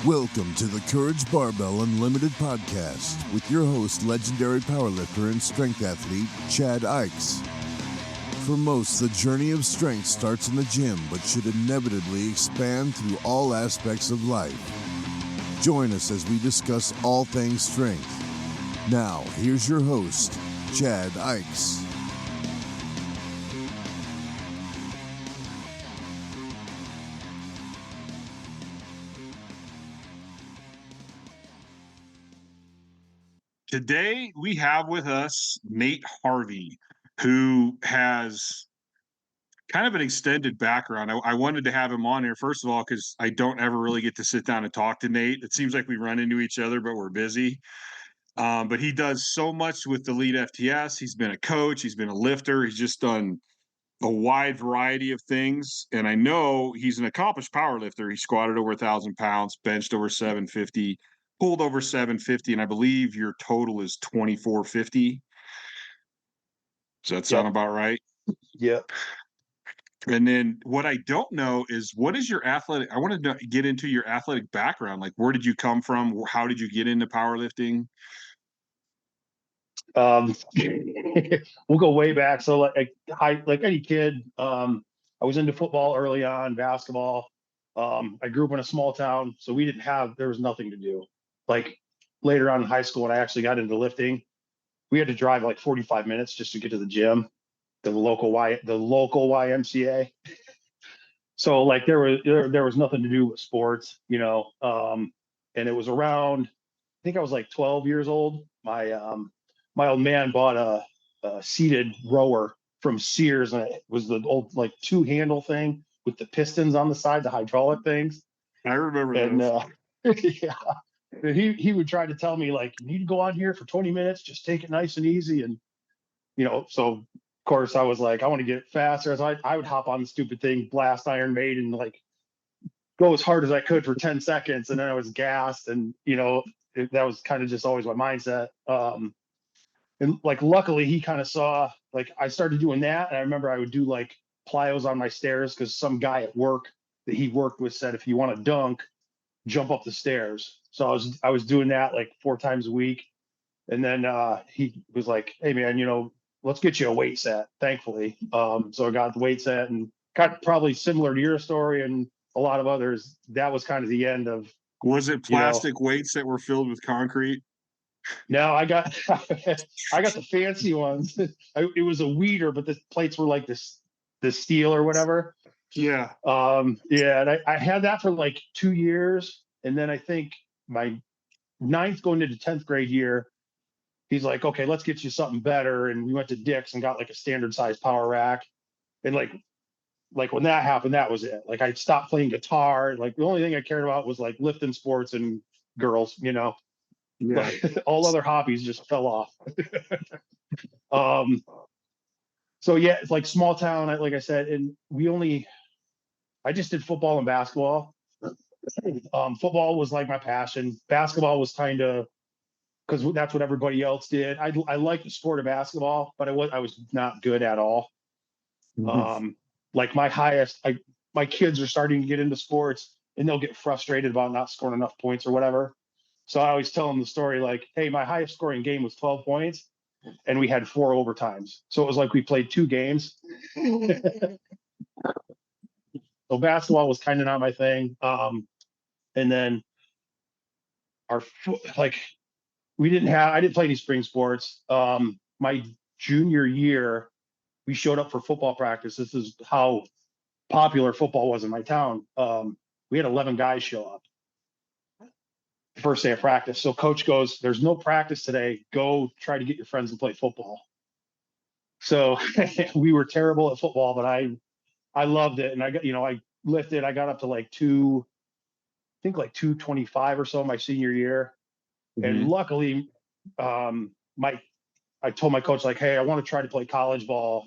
Welcome to the Courage Barbell Unlimited podcast with your host, legendary powerlifter and strength athlete, Chad Ikes. For most, the journey of strength starts in the gym, but should inevitably expand through all aspects of life. Join us as we discuss all things strength. Now, here's your host, Chad Ikes. Today, we have with us Nate Harvey, who has kind of an extended background. I wanted to have him on here, first of all, because I don't ever really get to sit down and talk to Nate. It seems like we run into each other, but we're busy. But he does so much with the Elite FTS. He's been a coach. He's been a lifter. He's just done a wide variety of things. And I know he's an accomplished power lifter. He squatted over 1,000 pounds, benched over 750, pulled over 750, and I believe your total is 2450. Does that sound about right? Yep. And then what I don't know is, what is your athletic? I want to get into your athletic background. Like, where did you come from? How did you get into powerlifting? We'll go way back. So like any kid, I was into football early on, basketball. I grew up in a small town, so there was nothing to do. Like later on in high school, when I actually got into lifting, we had to drive like 45 minutes just to get to the gym, the local YMCA. So like there was nothing to do with sports, and it was around, I think I was like 12 years old. My old man bought a seated rower from Sears, and it was the old like 2-handle thing with the pistons on the side, the hydraulic things. I remember those. Yeah. He would try to tell me, like, you need to go on here for 20 minutes, just take it nice and easy. And, so of course I was like, I want to get faster. So I would hop on the stupid thing, blast Iron Maiden, like go as hard as I could for 10 seconds. And then I was gassed. And, that was kind of just always my mindset. And like, luckily he kind of saw, like, I started doing that. And I remember I would do like plyos on my stairs, because some guy at work that he worked with said, if you want to dunk, jump up the stairs. So I was doing that like 4 times a week. And then he was like, hey man, let's get you a weight set, thankfully. So I got the weight set, and got probably similar to your story and a lot of others. That was kind of the end of. Was it plastic weights that were filled with concrete? No, I got the fancy ones. It was a weeder, but the plates were like the steel or whatever. Yeah. Yeah. And I had that for like 2 years. And then I think my 9th going into 10th grade year, he's like, okay, let's get you something better. And we went to Dick's and got like a standard size power rack. And like when that happened, that was it. Like I stopped playing guitar. Like the only thing I cared about was like lifting, sports, and girls, Yeah. All other hobbies just fell off. So yeah, it's like small town, like I said, and I just did football and basketball. Football was like my passion. Basketball was kind of, because that's what everybody else did. I liked the sport of basketball, but I was not good at all. Mm-hmm. Like my kids are starting to get into sports, and they'll get frustrated about not scoring enough points or whatever. So I always tell them the story like, hey, my highest scoring game was 12 points, and we had 4 overtimes. So it was like we played 2 games. So basketball was kind of not my thing. And then I didn't play any spring sports. My junior year, we showed up for football practice. This is how popular football was in my town. We had 11 guys show up first day of practice. So coach goes, there's no practice today. Go try to get your friends to play football. So we were terrible at football, but I loved it. And I lifted, I got up to like 225 or so my senior year. Mm-hmm. And luckily, I told my coach, like, hey, I want to try to play college ball.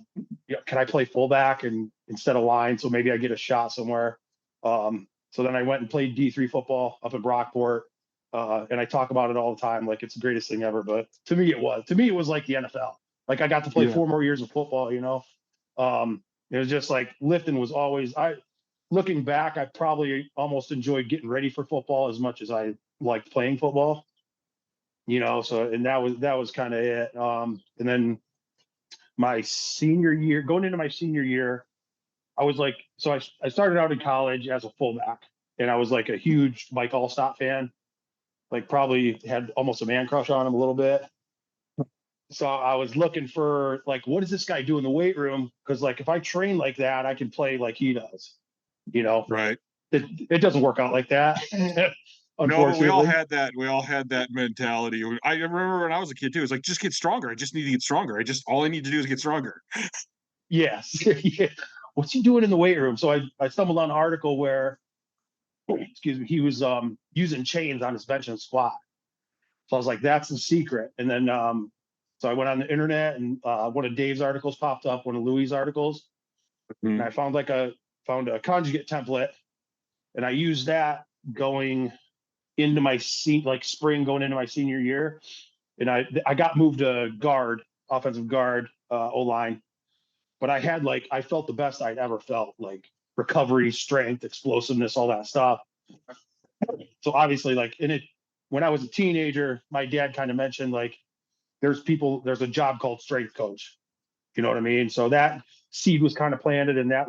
Can I play fullback instead of line? So maybe I get a shot somewhere. So then I went and played D3 football up in Brockport. And I talk about it all the time, like it's the greatest thing ever. But to me, it was like the NFL. Like I got to play 4 more years of football, It was just like lifting was always, looking back, I probably almost enjoyed getting ready for football as much as I liked playing football. So and that was kind of it. And then my senior year, going into my senior year, I was like, so I started out in college as a fullback, and I was like a huge Mike Allstott fan. Like probably had almost a man crush on him a little bit. So I was looking for like, what does this guy do in the weight room? Because like if I train like that, I can play like he does. You know, Right. it doesn't work out like that. No, but we all Unfortunately. had that. We all had that mentality. I remember when I was a kid too. It's like, just get stronger. I just need to get stronger. All I need to do is get stronger. Yes. Yeah. What's he doing in the weight room? So I stumbled on an article where, excuse me, he was using chains on his bench and squat. So I was like, that's the secret. And then so I went on the internet, and one of Dave's articles popped up, one of Louis' articles, and I found a conjugate template, and I used that going into my spring going into my senior year, and I got moved to guard, offensive guard, O-line, but I felt the best I'd ever felt, like recovery, strength, explosiveness, all that stuff. So obviously, like when I was a teenager, my dad kind of mentioned like there's a job called strength coach. You know what I mean? So that seed was kind of planted, and that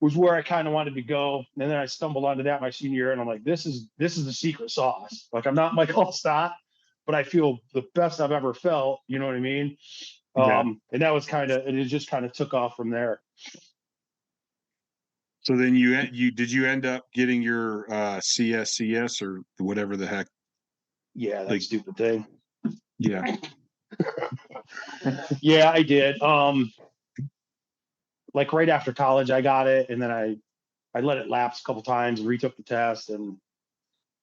was where I kind of wanted to go. And then I stumbled onto that my senior year, and I'm like, this is the secret sauce. Like I'm not Michael Stott, but I feel the best I've ever felt. You know what I mean? Yeah. And that was and it just kind of took off from there. So then did you end up getting your CSCS or whatever the heck? Yeah, that Like, stupid thing. yeah. Yeah, I did. Like right after college, I got it, and then I let it lapse a couple times and retook the test, and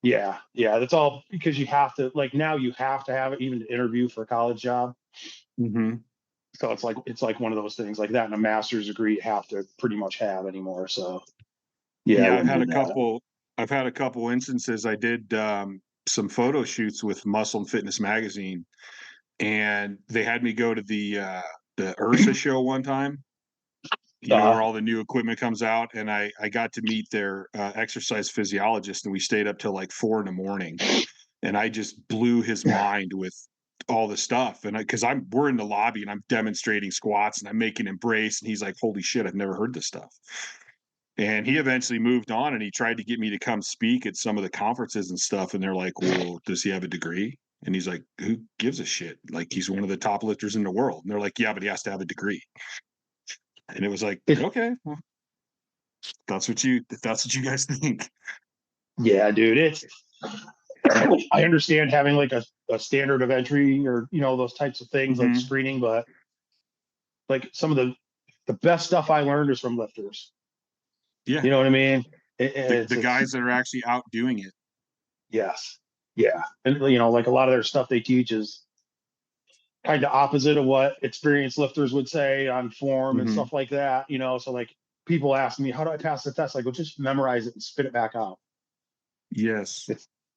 yeah, that's all because you have to, like, now you have to have it even to interview for a college job. Mm-hmm. So it's like one of those things like that, and a master's degree you have to pretty much have anymore. So yeah, I Yeah, wouldn't do that. I've had a couple instances. I did some photo shoots with Muscle and Fitness magazine, and they had me go to the URSA show one time, where all the new equipment comes out, and I got to meet their exercise physiologist, and we stayed up till like 4 a.m, and I just blew his mind with all the stuff. And because we're in the lobby and I'm demonstrating squats and I'm making him brace, and he's like, holy shit, I've never heard this stuff. And he eventually moved on, and he tried to get me to come speak at some of the conferences and stuff. And they're like, well, does he have a degree? And he's like, who gives a shit? Like, he's one of the top lifters in the world. And they're like, yeah, but he has to have a degree. And it was like, It, okay, well, that's what you guys think. yeah, dude, I understand having like a standard of entry, or those types of things like Mm-hmm. screening, but like some of the best stuff I learned is from lifters. Yeah. You know what I mean? The guys that are actually out doing it. Yes. Yeah. And like a lot of their stuff they teach is kind of opposite of what experienced lifters would say on form and Mm-hmm. stuff like that. So like people ask me, how do I pass the test? I go, just memorize it and spit it back out. Yes.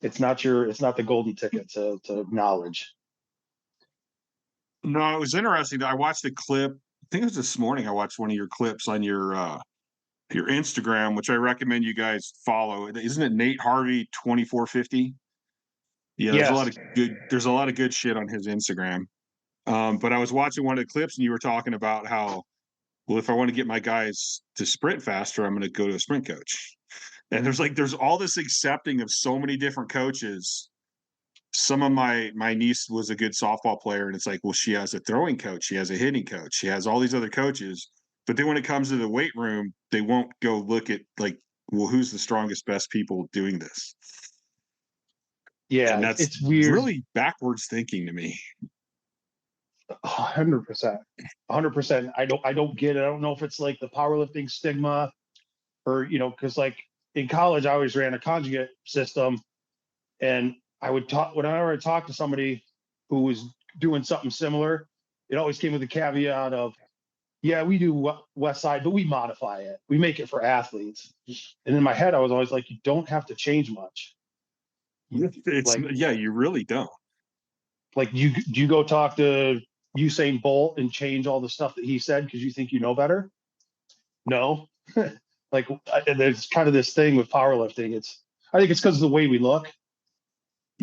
It's not the golden ticket to knowledge. No, it was interesting. I watched a clip. I think it was this morning. I watched one of your clips on your Instagram, which I recommend you guys follow. Isn't it Nate Harvey 2450? Yeah, Yes. there's a lot of good shit on his Instagram. But I was watching one of the clips, and you were talking about how, well, if I want to get my guys to sprint faster, I'm going to go to a sprint coach. And there's all this accepting of so many different coaches. Some of my niece was a good softball player, and it's like, well, she has a throwing coach, she has a hitting coach, she has all these other coaches. But then when it comes to the weight room, they won't go look at, like, well, who's the strongest, best people doing this? Yeah, And that's it's weird. really backwards thinking to me. 100%. 100%. I don't get it. I don't know if it's like the powerlifting stigma, or because like in college I always ran a conjugate system, and I would talk whenever I talked to somebody who was doing something similar, it always came with the caveat of, yeah, we do West Side, but we modify it. We make it for athletes. And in my head, I was always like, you don't have to change much. Like, Yeah, you really don't. like you go talk to Usain Bolt and change all the stuff that he said because you think you know better? No. Like there's kind of this thing with powerlifting. I think it's because of the way we look,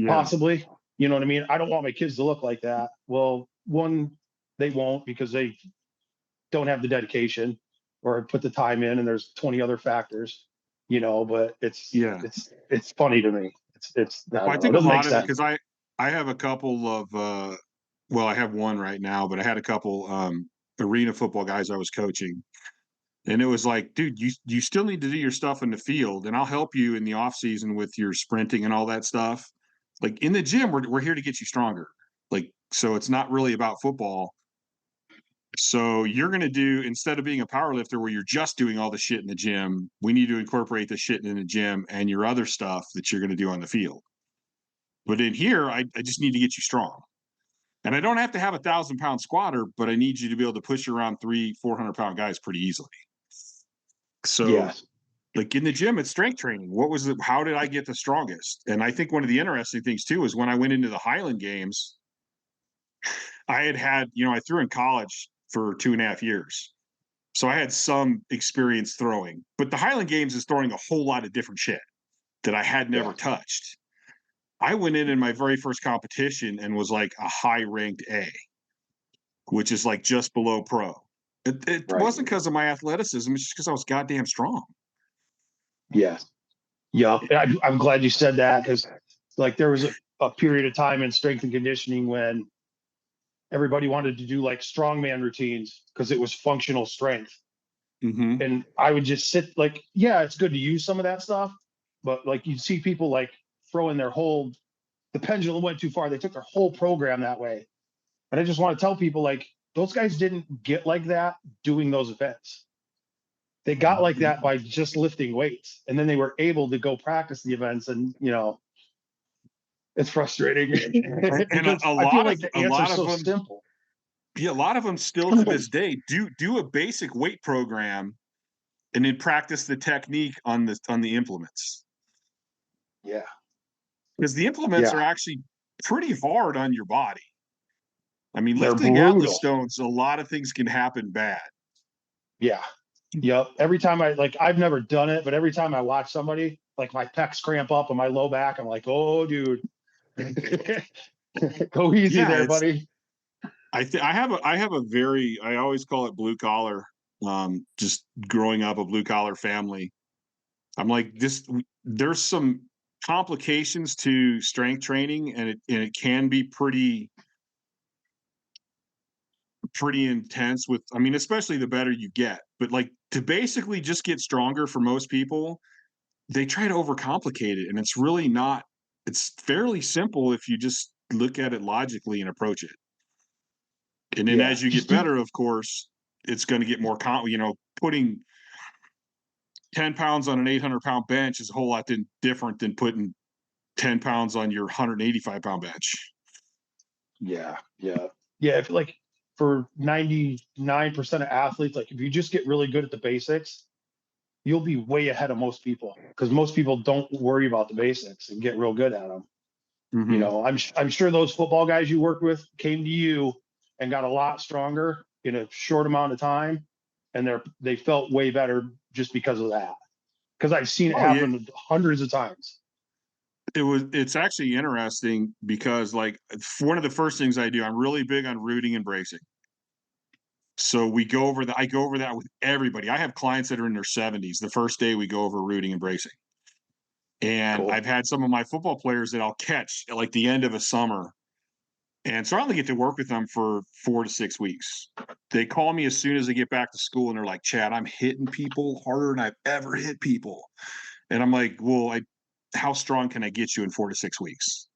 possibly. You know what I mean? I don't want my kids to look like that. Well, one, they won't because they don't have the dedication or put the time in, and there's 20 other factors, but it's funny to me. It's I Well, I don't know. It think a doesn't make lot of it, sense. because I have a couple of well, I have one right now, but I had a couple arena football guys I was coaching. And it was like, dude, you still need to do your stuff in the field, and I'll help you in the off season with your sprinting and all that stuff. Like in the gym, we're here to get you stronger. Like, so it's not really about football. So you're going to do, instead of being a power lifter where you're just doing all the shit in the gym, we need to incorporate the shit in the gym and your other stuff that you're going to do on the field. But in here, I just need to get you strong. And I don't have to have 1,000-pound squatter, but I need you to be able to push around 400-pound guys pretty easily. So Yes. like in the gym, it's strength training. How did I get the strongest? And I think one of the interesting things too is when I went into the Highland Games, I threw in college for 2.5 years. So I had some experience throwing, but the Highland Games is throwing a whole lot of different shit that I had never touched. I went in my very first competition and was like a high ranked A, which is like just below pro. It wasn't because of my athleticism. It's just because I was goddamn strong. Yes. Yeah. I'm glad you said that, because like there was a period of time in strength and conditioning when everybody wanted to do like strongman routines because it was functional strength. Mm-hmm. And I would just sit like, yeah, it's good to use some of that stuff, but like you'd see people like throwing the pendulum went too far. They took their whole program that way. And I just want to tell people, like, those guys didn't get like that doing those events. They got like that by just lifting weights, and then they were able to go practice the events. And it's frustrating And because a I feel lot like of the a answer lot is of so them, simple. yeah, a lot of them still to this day do a basic weight program and then practice the technique on the implements. Yeah. Because the implements are Yeah. actually pretty hard on your body. I mean, They're lifting Atlas brutal. stones, a lot of things can happen bad. Yeah. Yep. Every time I've never done it, but every time I watch somebody, like my pecs cramp up and my low back, I'm like, oh, dude, go easy Yeah, there, buddy. I always call it blue collar. Just growing up a blue collar family, I'm like this. There's some complications to strength training, and it can be pretty intense with, I mean, especially the better you get. But like to basically just get stronger for most people, they try to overcomplicate it, and it's really not. It's fairly simple if you just look at it logically and approach it. And then Yeah. as you get better, of course, it's going to get more putting 10 pounds on an 800-pound bench is a whole lot different than putting 10 pounds on your 185-pound bench. Yeah. Yeah. Yeah. If like for 99% of athletes, like if you just get really good at the basics, you'll be way ahead of most people, because most people don't worry about the basics and get real good at them. Mm-hmm. I'm sure those football guys you work with came to you and got a lot stronger in a short amount of time, and they felt way better just because of that. Because I've seen it Oh yeah, happen hundreds of times. it's actually interesting because like one of the first things I do, I'm really big on rooting and bracing. So I go over that with everybody. I have clients that are in their 70s. The first day we go over rooting and bracing. And Cool. I've had some of my football players that I'll catch at like the end of a summer. And so I only get to work with them for 4 to 6 weeks. They call me as soon as they get back to school and they're like, Chad, I'm hitting people harder than I've ever hit people. And I'm like, well, how strong can I get you in 4 to 6 weeks?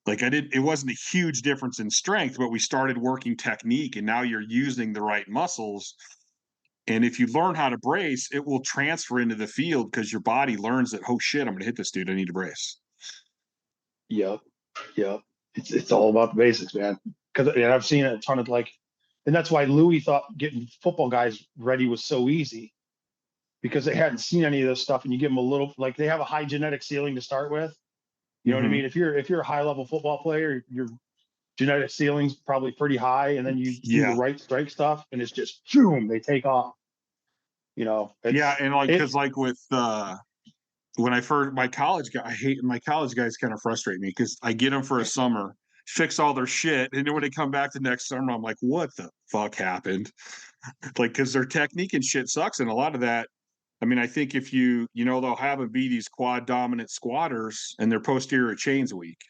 Like it wasn't a huge difference in strength, but we started working technique, and now you're using the right muscles. And if you learn how to brace, it will transfer into the field because your body learns that, oh shit, I'm going to hit this dude. I need to brace. Yep. Yep. It's all about the basics, man. Because I've seen a ton of and that's why Louis thought getting football guys ready was so easy, because they hadn't seen any of this stuff, and you give them a little, like, they have a high genetic ceiling to start with. You know what I Mm-hmm. mean? If you're a high level football player, your genetic ceiling's probably pretty high, and then you do the Yeah. right strike stuff, and it's just boom, they take off. Yeah, and like, because it's like with when I first my college guy, I hate my college guys kind of frustrate me because I get them for a summer, fix all their shit, and then when they come back the next summer, I'm like, what the fuck happened? Like, because their technique and shit sucks, and a lot of that. I mean, I think if they'll have them be these quad dominant squatters, and their posterior chain's weak.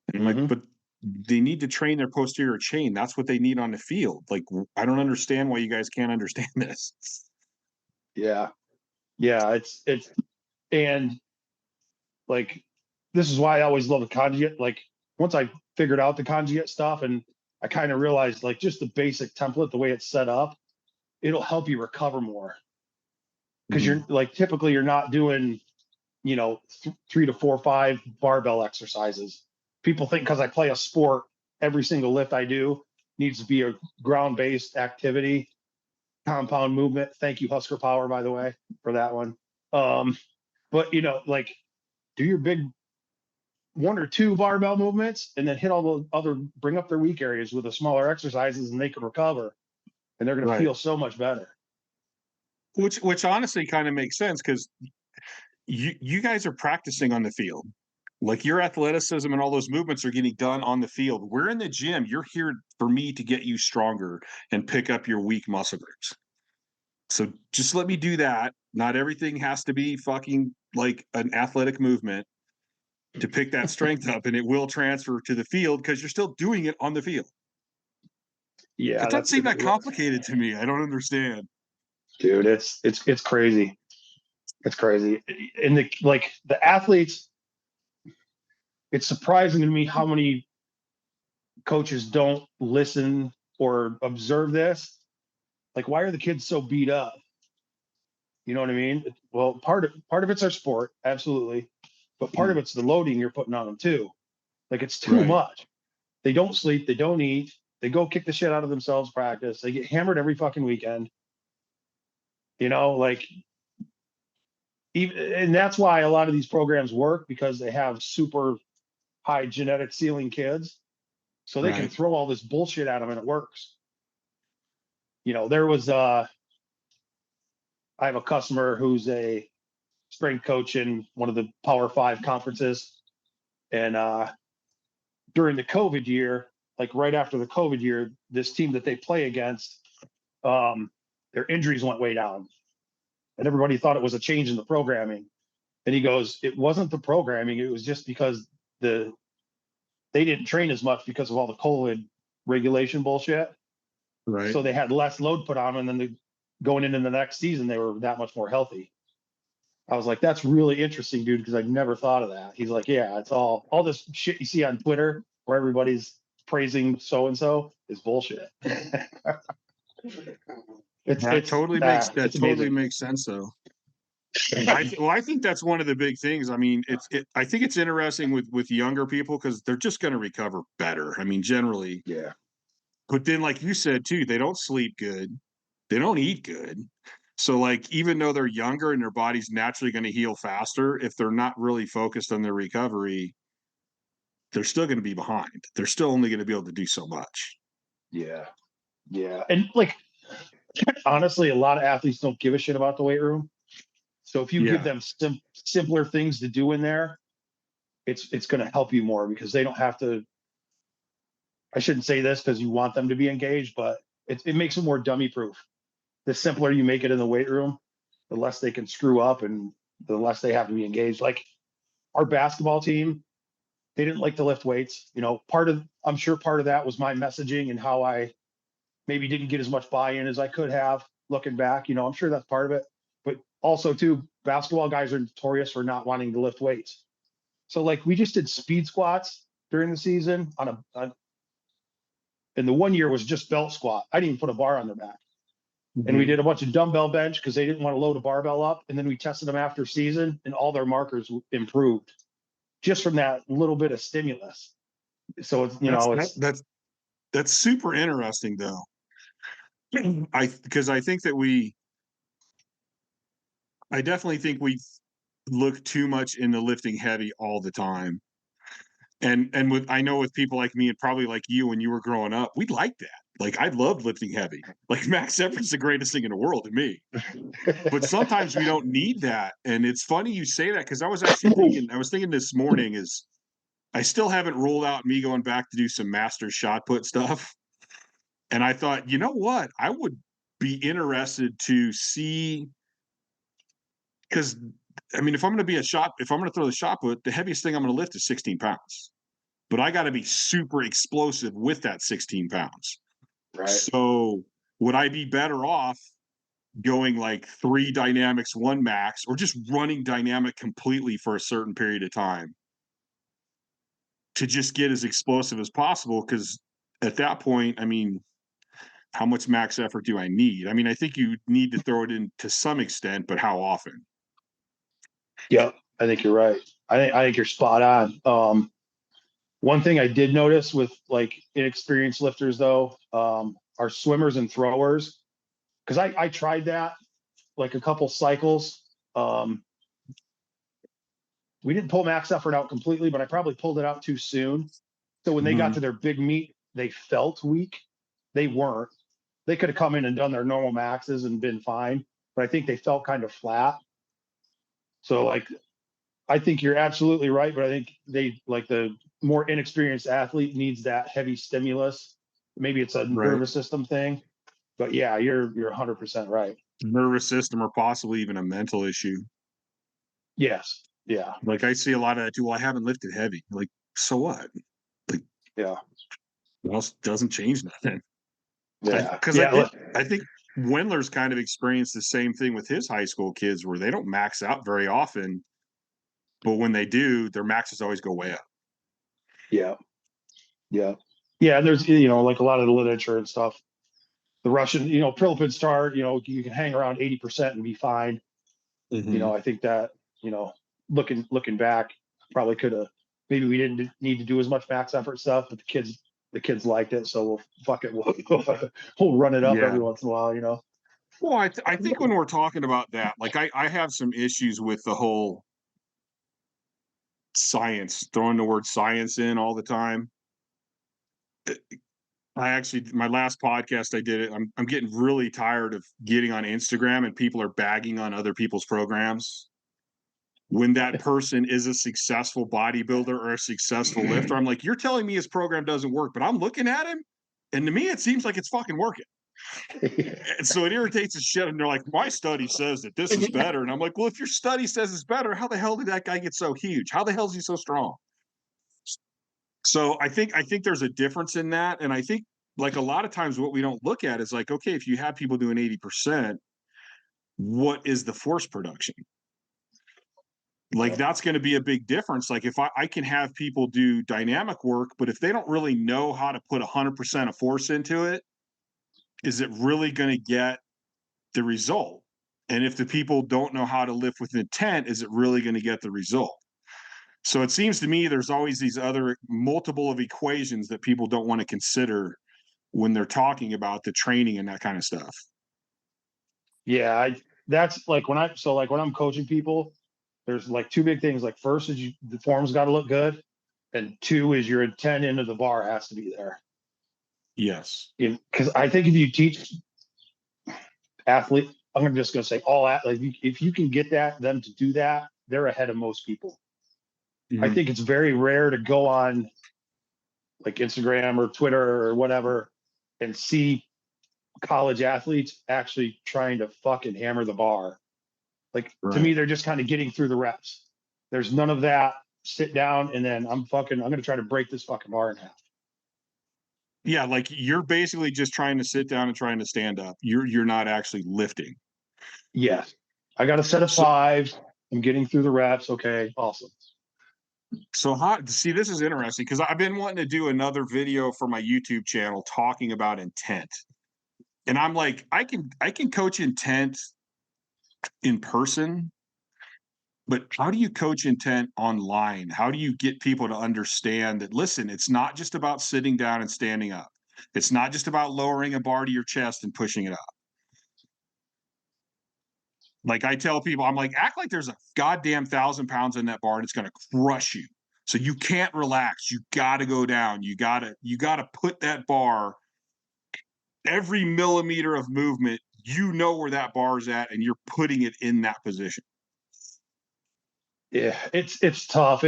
And I'm like, Mhm. but they need to train their posterior chain. That's what they need on the field. Like, I don't understand why you guys can't understand this. Yeah. Yeah. It's, and like, this is why I always love the conjugate. Like, once I figured out the conjugate stuff and I kind of realized, like, just the basic template, the way it's set up, it'll help you recover more. Cause you're like, typically you're not doing, 3 to 4, 5 barbell exercises. People think because I play a sport, every single lift I do needs to be a ground based activity, compound movement. Thank you, Husker Power, by the way, for that one. But like, do your big 1 or 2 barbell movements and then hit all the other, bring up their weak areas with the smaller exercises, and they can recover, and they're going to Right. feel so much better. Which honestly kind of makes sense because you guys are practicing on the field. Like, your athleticism and all those movements are getting done on the field. We're in the gym. You're here for me to get you stronger and pick up your weak muscle groups. So just let me do that. Not everything has to be fucking like an athletic movement to pick that strength up, and it will transfer to the field because you're still doing it on the field. Yeah, It doesn't seem that complicated to me. I don't understand. dude. It's crazy. It's crazy. And the athletes, it's surprising to me how many coaches don't listen or observe this. Like, why are the kids so beat up? You know what I mean? Well, part of it's our sport, absolutely, but part of it's the loading you're putting on them too. Like, it's too Right. much. They don't sleep, they don't eat, they go kick the shit out of themselves practice. They get hammered every fucking weekend. Like, even, and that's why a lot of these programs work, because they have super high genetic ceiling kids, so they can Right. throw all this bullshit at them and it works. There was I have a customer who's a strength coach in one of the Power 5 conferences, and during the COVID year, like right after the COVID year, this team that they play against, their injuries went way down, and everybody thought it was a change in the programming. And he goes, it wasn't the programming, it was just because they didn't train as much because of all the COVID regulation bullshit. Right. So they had less load put on them, and then going into the next season, they were that much more healthy. I was like, that's really interesting, dude, because I never thought of that. He's like, yeah, it's all this shit you see on Twitter where everybody's praising so and so is bullshit. That totally makes it's amazing. sense though. I think that's one of the big things. I mean, I think it's interesting with younger people because they're just going to recover better. I mean, generally. Yeah. But then, like you said too, they don't sleep good, they don't eat good. So, like, even though they're younger and their body's naturally going to heal faster, if they're not really focused on their recovery, they're still going to be behind. They're still only going to be able to do so much. Yeah. Yeah. And like, honestly, a lot of athletes don't give a shit about the weight room. So if you give them simpler things to do in there, it's going to help you more, because they don't have to. I shouldn't say this because you want them to be engaged, but it makes it more dummy proof. The simpler you make it in the weight room, the less they can screw up and the less they have to be engaged. Like our basketball team, they didn't like to lift weights. I'm sure part of that was my messaging and how I maybe didn't get as much buy-in as I could have looking back. I'm sure that's part of it. But also too, basketball guys are notorious for not wanting to lift weights. So like we just did speed squats during the season and the one year was just belt squat. I didn't even put a bar on their back. And we did a bunch of dumbbell bench because they didn't want to load a barbell up. And then we tested them after season, and all their markers improved just from that little bit of stimulus. So That's super interesting though. Because I think that I definitely think we look too much into lifting heavy all the time. And I know with people like me and probably like you when you were growing up, we like that. Like, I loved lifting heavy. Like, max effort's the greatest thing in the world to me. But sometimes we don't need that. And it's funny you say that, because I was thinking this morning is I still haven't rolled out me going back to do some master shot put stuff. And I thought, you know what? I would be interested to see, because I mean, if I'm going to throw the shot put, the heaviest thing I'm going to lift is 16 pounds. But I got to be super explosive with that 16 pounds. Right. So would I be better off going like 3 dynamics, 1 max, or just running dynamic completely for a certain period of time to just get as explosive as possible? Because at that point, I mean, how much max effort do I need? I mean, I think you need to throw it in to some extent, but how often? Yeah, I think you're right. I think you're spot on. One thing I did notice with like inexperienced lifters though, are swimmers and throwers. Cause I tried that like a couple cycles. We didn't pull max effort out completely, but I probably pulled it out too soon. So when they got to their big meet, they felt weak. They weren't. They could have come in and done their normal maxes and been fine, but I think they felt kind of flat. So like I think you're absolutely right, but I think they like the more inexperienced athlete needs that heavy stimulus. Maybe it's a Right. nervous system thing, but yeah, you're 100% right. Nervous system, or possibly even a mental issue. Yes. Yeah. Like, I see a lot of that too. Well, I haven't lifted heavy. Like, so what? Like, Yeah. well, doesn't change nothing. Yeah. Because Yeah. I think Wendler's kind of experienced the same thing with his high school kids, where they don't max out very often, but when they do, their maxes always go way up. Yeah. Yeah. Yeah. And there's, like a lot of the literature and stuff. The Russian, Prilipid start, you can hang around 80% and be fine. I think that, you know, looking back, probably could have, maybe we didn't need to do as much max effort stuff, but the kids liked it. So we'll fuck it. We'll run it up Yeah. every once in a while. Well, I think when we're talking about that, like, I have some issues with the whole science, throwing the word science in all the time. My last podcast I did it. I'm getting really tired of getting on Instagram and people are bagging on other people's programs when that person is a successful bodybuilder or a successful lifter. I'm like, you're telling me his program doesn't work, but I'm looking at him, and to me, it seems like it's fucking working. And so it irritates the shit. And they're like, my study says that this is better. And I'm like, well, if your study says it's better, how the hell did that guy get so huge? How the hell is he so strong? So I think there's a difference in that. And I think, like, a lot of times what we don't look at is like, okay, if you have people doing 80%, what is the force production? Like, that's going to be a big difference. Like, if I can have people do dynamic work, but if they don't really know how to put 100% of force into it, is it really going to get the result? And if the people don't know how to lift with intent, is it really going to get the result? So it seems to me there's always these other multiple of equations that people don't want to consider when they're talking about the training and that kind of stuff. Yeah. That's like when I'm coaching people, there's like two big things. Like first is the form's got to look good. And two is your intent into the bar has to be there. Yes. Because I think if you teach athlete, I'm just going to say all athletes, if you can get them to do that, they're ahead of most people. I think it's very rare to go on like Instagram or Twitter or whatever and see college athletes actually trying to fucking hammer the bar. Like to me, they're just kind of getting through the reps. There's none of that sit down and then I'm going to try to break this fucking bar in half. Yeah, like, you're basically just trying to sit down and trying to stand up. You're not actually lifting. Yes. I got a set of 5. I'm getting through the reps. Okay, awesome. So see, this is interesting because I've been wanting to do another video for my YouTube channel talking about intent. And I'm like, I can coach intent in person, but how do you coach intent online? How do you get people to understand that, listen, it's not just about sitting down and standing up. It's not just about lowering a bar to your chest and pushing it up. Like, I tell people, I'm like, act like there's a goddamn 1,000 pounds in that bar and it's going to crush you. So you can't relax. You got to go down. You got to put that bar every millimeter of movement, you know where that bar's at, and you're putting it in that position. Yeah, it's tough.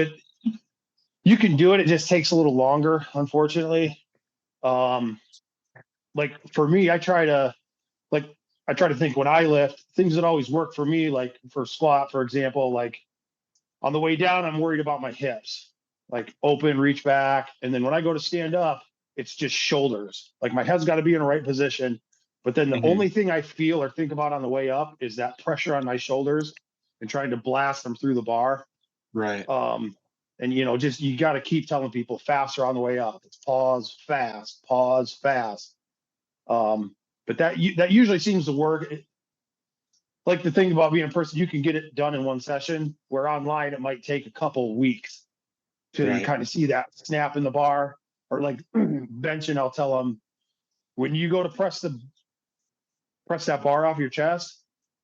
You can do it. It just takes a little longer, unfortunately. Like for me, I try to think when I lift things that always work for me, like for squat, for example, like on the way down, I'm worried about my hips, like open, reach back. And then when I go to stand up, it's just shoulders. Like my head's got to be in the right position. But then the only thing I feel or think about on the way up is that pressure on my shoulders and trying to blast them through the bar. Right. And just you got to keep telling people faster on the way up. It's pause, fast, pause, fast. But that usually seems to work. Like the thing about being a person, you can get it done in one session, where online it might take a couple of weeks till you kind of see that snap in the bar. Or like benching, I'll tell them, when you go to press that bar off your chest,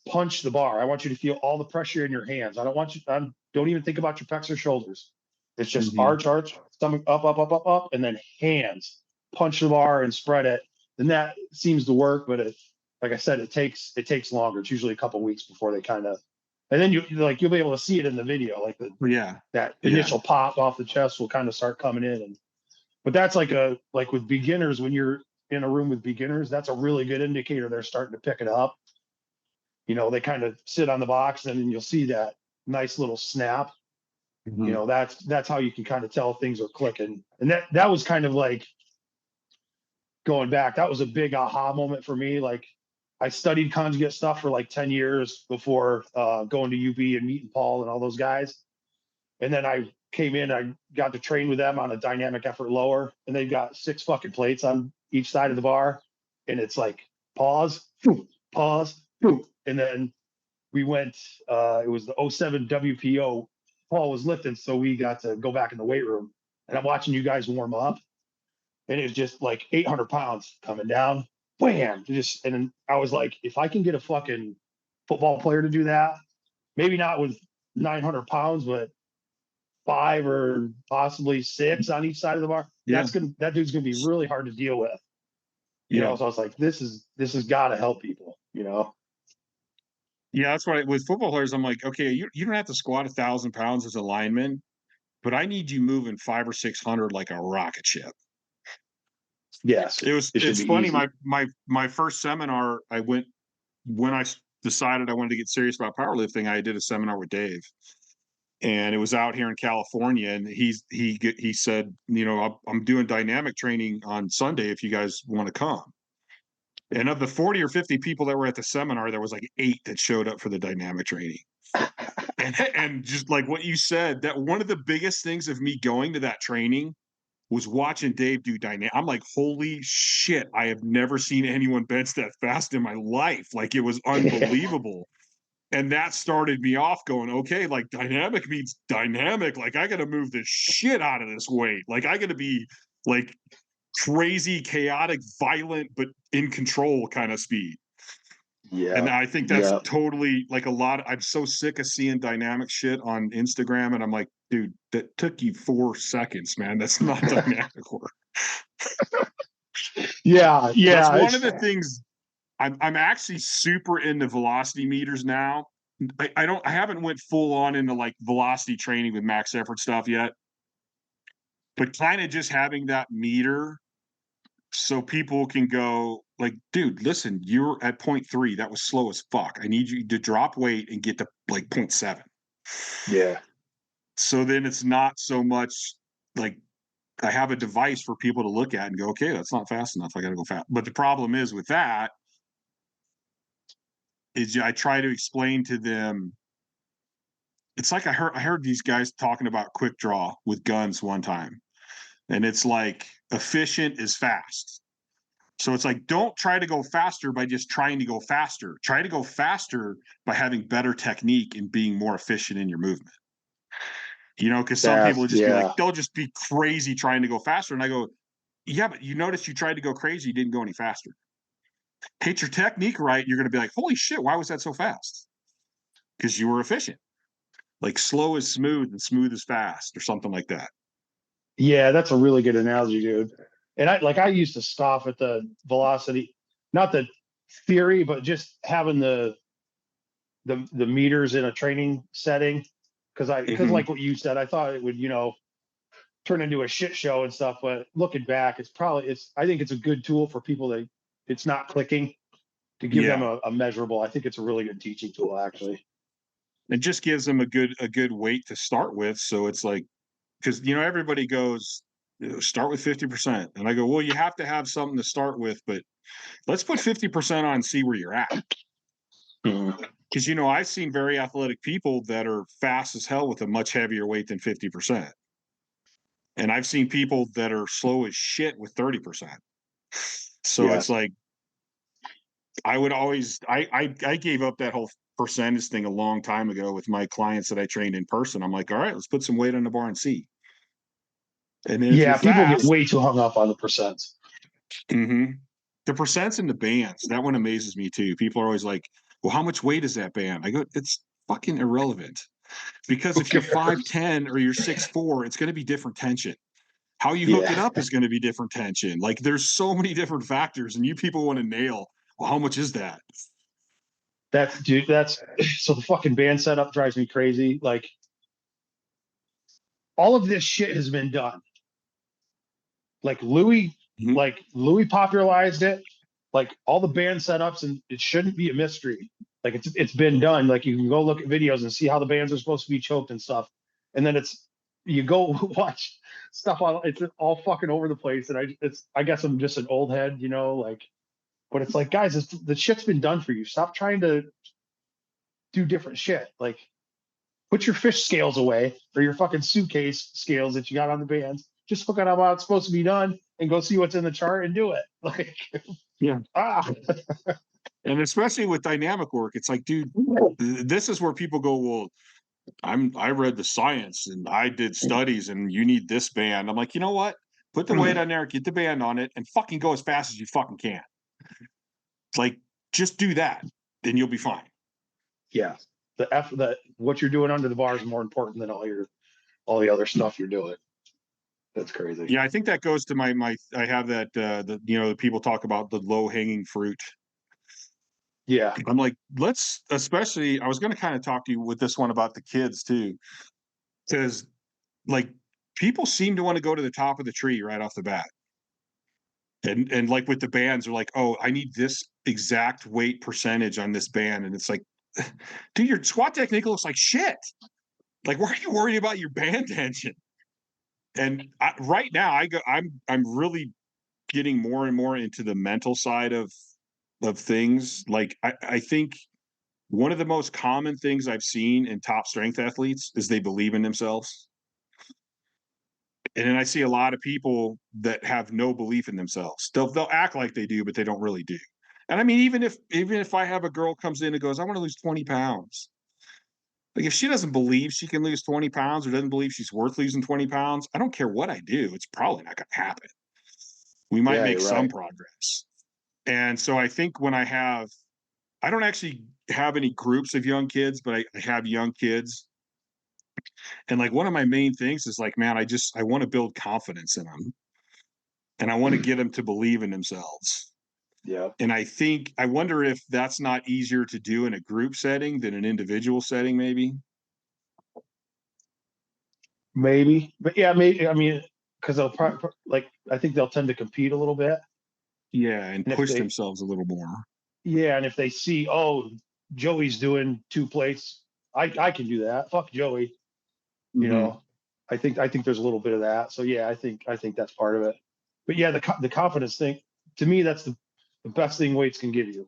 punch the bar. I want you to feel all the pressure in your hands. I don't want you, don't even think about your pecs or shoulders. It's just arch, stomach up, up, up, up, up, and then hands. Punch the bar and spread it. And that seems to work, but like I said, it takes longer. It's usually a couple of weeks before they kind of, and then you'll be able to see it in the video, like that initial pop off the chest will kind of start coming in. But that's like with beginners, when you're in a room with beginners, that's a really good indicator they're starting to pick it up. They kind of sit on the box and then you'll see that nice little snap. That's how you can kind of tell things are clicking. And that was kind of like, going back, that was a big aha moment for me. Like I studied conjugate stuff for like 10 years before going to UB and meeting Paul and all those guys. And then I came in, I got to train with them on a dynamic effort lower, and they've got 6 fucking plates on each side of the bar. And it's like, pause, pause, and then we went, it was the 07 WPO. Paul was lifting, so we got to go back in the weight room, and I'm watching you guys warm up. And it was just like 800 pounds coming down, wham! And then I was like, if I can get a fucking football player to do that, maybe not with 900 pounds, but 5 or possibly 6 on each side of the bar, that dude's gonna be really hard to deal with. So I was like, this has got to help people. Yeah, that's why with football players, I'm like, okay, you don't have to squat 1,000 pounds as a lineman, but I need you moving 500 or 600 like a rocket ship. Yes, it's funny. Easy. My first seminar I went, when I decided I wanted to get serious about powerlifting, I did a seminar with Dave, and it was out here in California. And he said, I'm doing dynamic training on Sunday if you guys want to come. And of the 40 or 50 people that were at the seminar, there was like 8 that showed up for the dynamic training. and just like what you said, that one of the biggest things of me going to that training was watching Dave do dynamic. I'm like, holy shit, I have never seen anyone bench that fast in my life. Like, it was unbelievable. And that started me off going, okay, like dynamic means dynamic. Like, I got to move the shit out of this weight. Like, I got to be like crazy, chaotic, violent, but in control kind of speed. Yeah. And I think that's totally like I'm so sick of seeing dynamic shit on Instagram. And I'm like, dude, that took you 4 seconds, man. That's not dynamic work. Yeah. That's one of the things. I'm actually super into velocity meters now. I haven't went full on into like velocity training with max effort stuff yet, but kind of just having that meter so people can go like, dude, listen, you're at 0.3. That was slow as fuck. I need you to drop weight and get to like 0.7. Yeah. So then it's not so much like I have a device for people to look at and go, okay, that's not fast enough. I got to go fast. But the problem is with that is I try to explain to them. It's like I heard these guys talking about quick draw with guns one time. And it's like efficient is fast. So it's like, don't try to go faster by just trying to go faster. Try to go faster by having better technique and being more efficient in your movement. Because some people will just be like, they'll just be crazy trying to go faster. And I go, yeah, but you notice you tried to go crazy, you didn't go any faster. Hit your technique right, you're going to be like, holy shit, why was that so fast? Because you were efficient. Like slow is smooth and smooth is fast, or something like that. Yeah, that's a really good analogy, dude. And I used to scoff at the velocity. not the theory, but just having the meters in a training setting. Because like what you said, I thought it would, turn into a shit show and stuff. But looking back, I think it's a good tool for people that it's not clicking, to give them Yeah. a measurable. I think it's a really good teaching tool, actually. It just gives them a good weight to start with. So it's like, because everybody goes, start with 50%. And I go, well, you have to have something to start with, but let's put 50% on and see where you're at. Because I've seen very athletic people that are fast as hell with a much heavier weight than 50%. And I've seen people that are slow as shit with 30%. So it's like, I would always I gave up that whole percentage thing a long time ago with my clients that I trained in person. I'm like, all right, let's put some weight on the bar and see. And then if you're Yeah, people get fast, way too hung up on the percents. The percents and the bands, that one amazes me too. People are always like, well, how much weight is that band? I go, it's fucking irrelevant. Because if you're 5'10" or you're 6'4", it's going to be different tension. How you hook it Yeah, up is going to be different tension. Like there's so many different factors, and you people want to nail, well, how much is that? that's so the fucking band setup drives me crazy. Like, all of this shit has been done. Like Mhm. Louis popularized it. Like, all the band setups, and it shouldn't be a mystery. Like, it's been done. Like, you can go look at videos and see how the bands are supposed to be choked and stuff. And then you go watch stuff on, it's all fucking over the place. And I guess I'm just an old head, like, but it's like, guys, the shit's been done for you. Stop trying to do different shit. Like, put your fish scales away, or your fucking suitcase scales that you got on the bands. Just look at how it's supposed to be done and go see what's in the chart and do it. Like, Yeah. ah, And especially with dynamic work, it's like, dude, this is where people go, well, I read the science and I did studies and you need this band. I'm like, you know what? Put the weight on there, get the band on it, and fucking go as fast as you fucking can. Like, just do that, then you'll be fine. yeah. What you're doing under the bar is more important than all the other stuff you're doing. That's crazy. Yeah, I think that goes to my I have that the people talk about the low hanging fruit. Yeah. I'm like, especially I was gonna kind of talk to you with this one about the kids too. Because like people seem to want to go to the top of the tree right off the bat. And like with the bands, they're like, oh, I need this exact weight percentage on this band. And it's like, dude, your squat technique looks like shit. Like, why are you worried about your band tension? And right now, I'm really getting more and more into the mental side of things. Like, I think one of the most common things I've seen in top strength athletes is they believe in themselves. And then I see a lot of people that have no belief in themselves. They'll act like they do, but they don't really do. And I mean, even if I have a girl comes in and goes, I want to lose 20 pounds. Like if she doesn't believe she can lose 20 pounds or doesn't believe she's worth losing 20 pounds, I don't care what I do. It's probably not going to happen. We might Yeah, make you're some right. progress. And so I think I don't actually have any groups of young kids, but I have young kids. And like one of my main things is like, man, I want to build confidence in them. And I want to get them to believe in themselves. Yeah. And I wonder if that's not easier to do in a group setting than an individual setting, maybe. Maybe. But yeah, maybe. I mean, because they'll probably, like, I think they'll tend to compete a little bit. Yeah, and And if push they, themselves a little more. yeah, and if they see, oh, Joey's doing 2 plates, I can do that. Fuck Joey. You Mm-hmm. know, I think there's a little bit of that. So yeah, I think that's part of it. But yeah, the confidence thing, to me, that's the best thing weights can give you.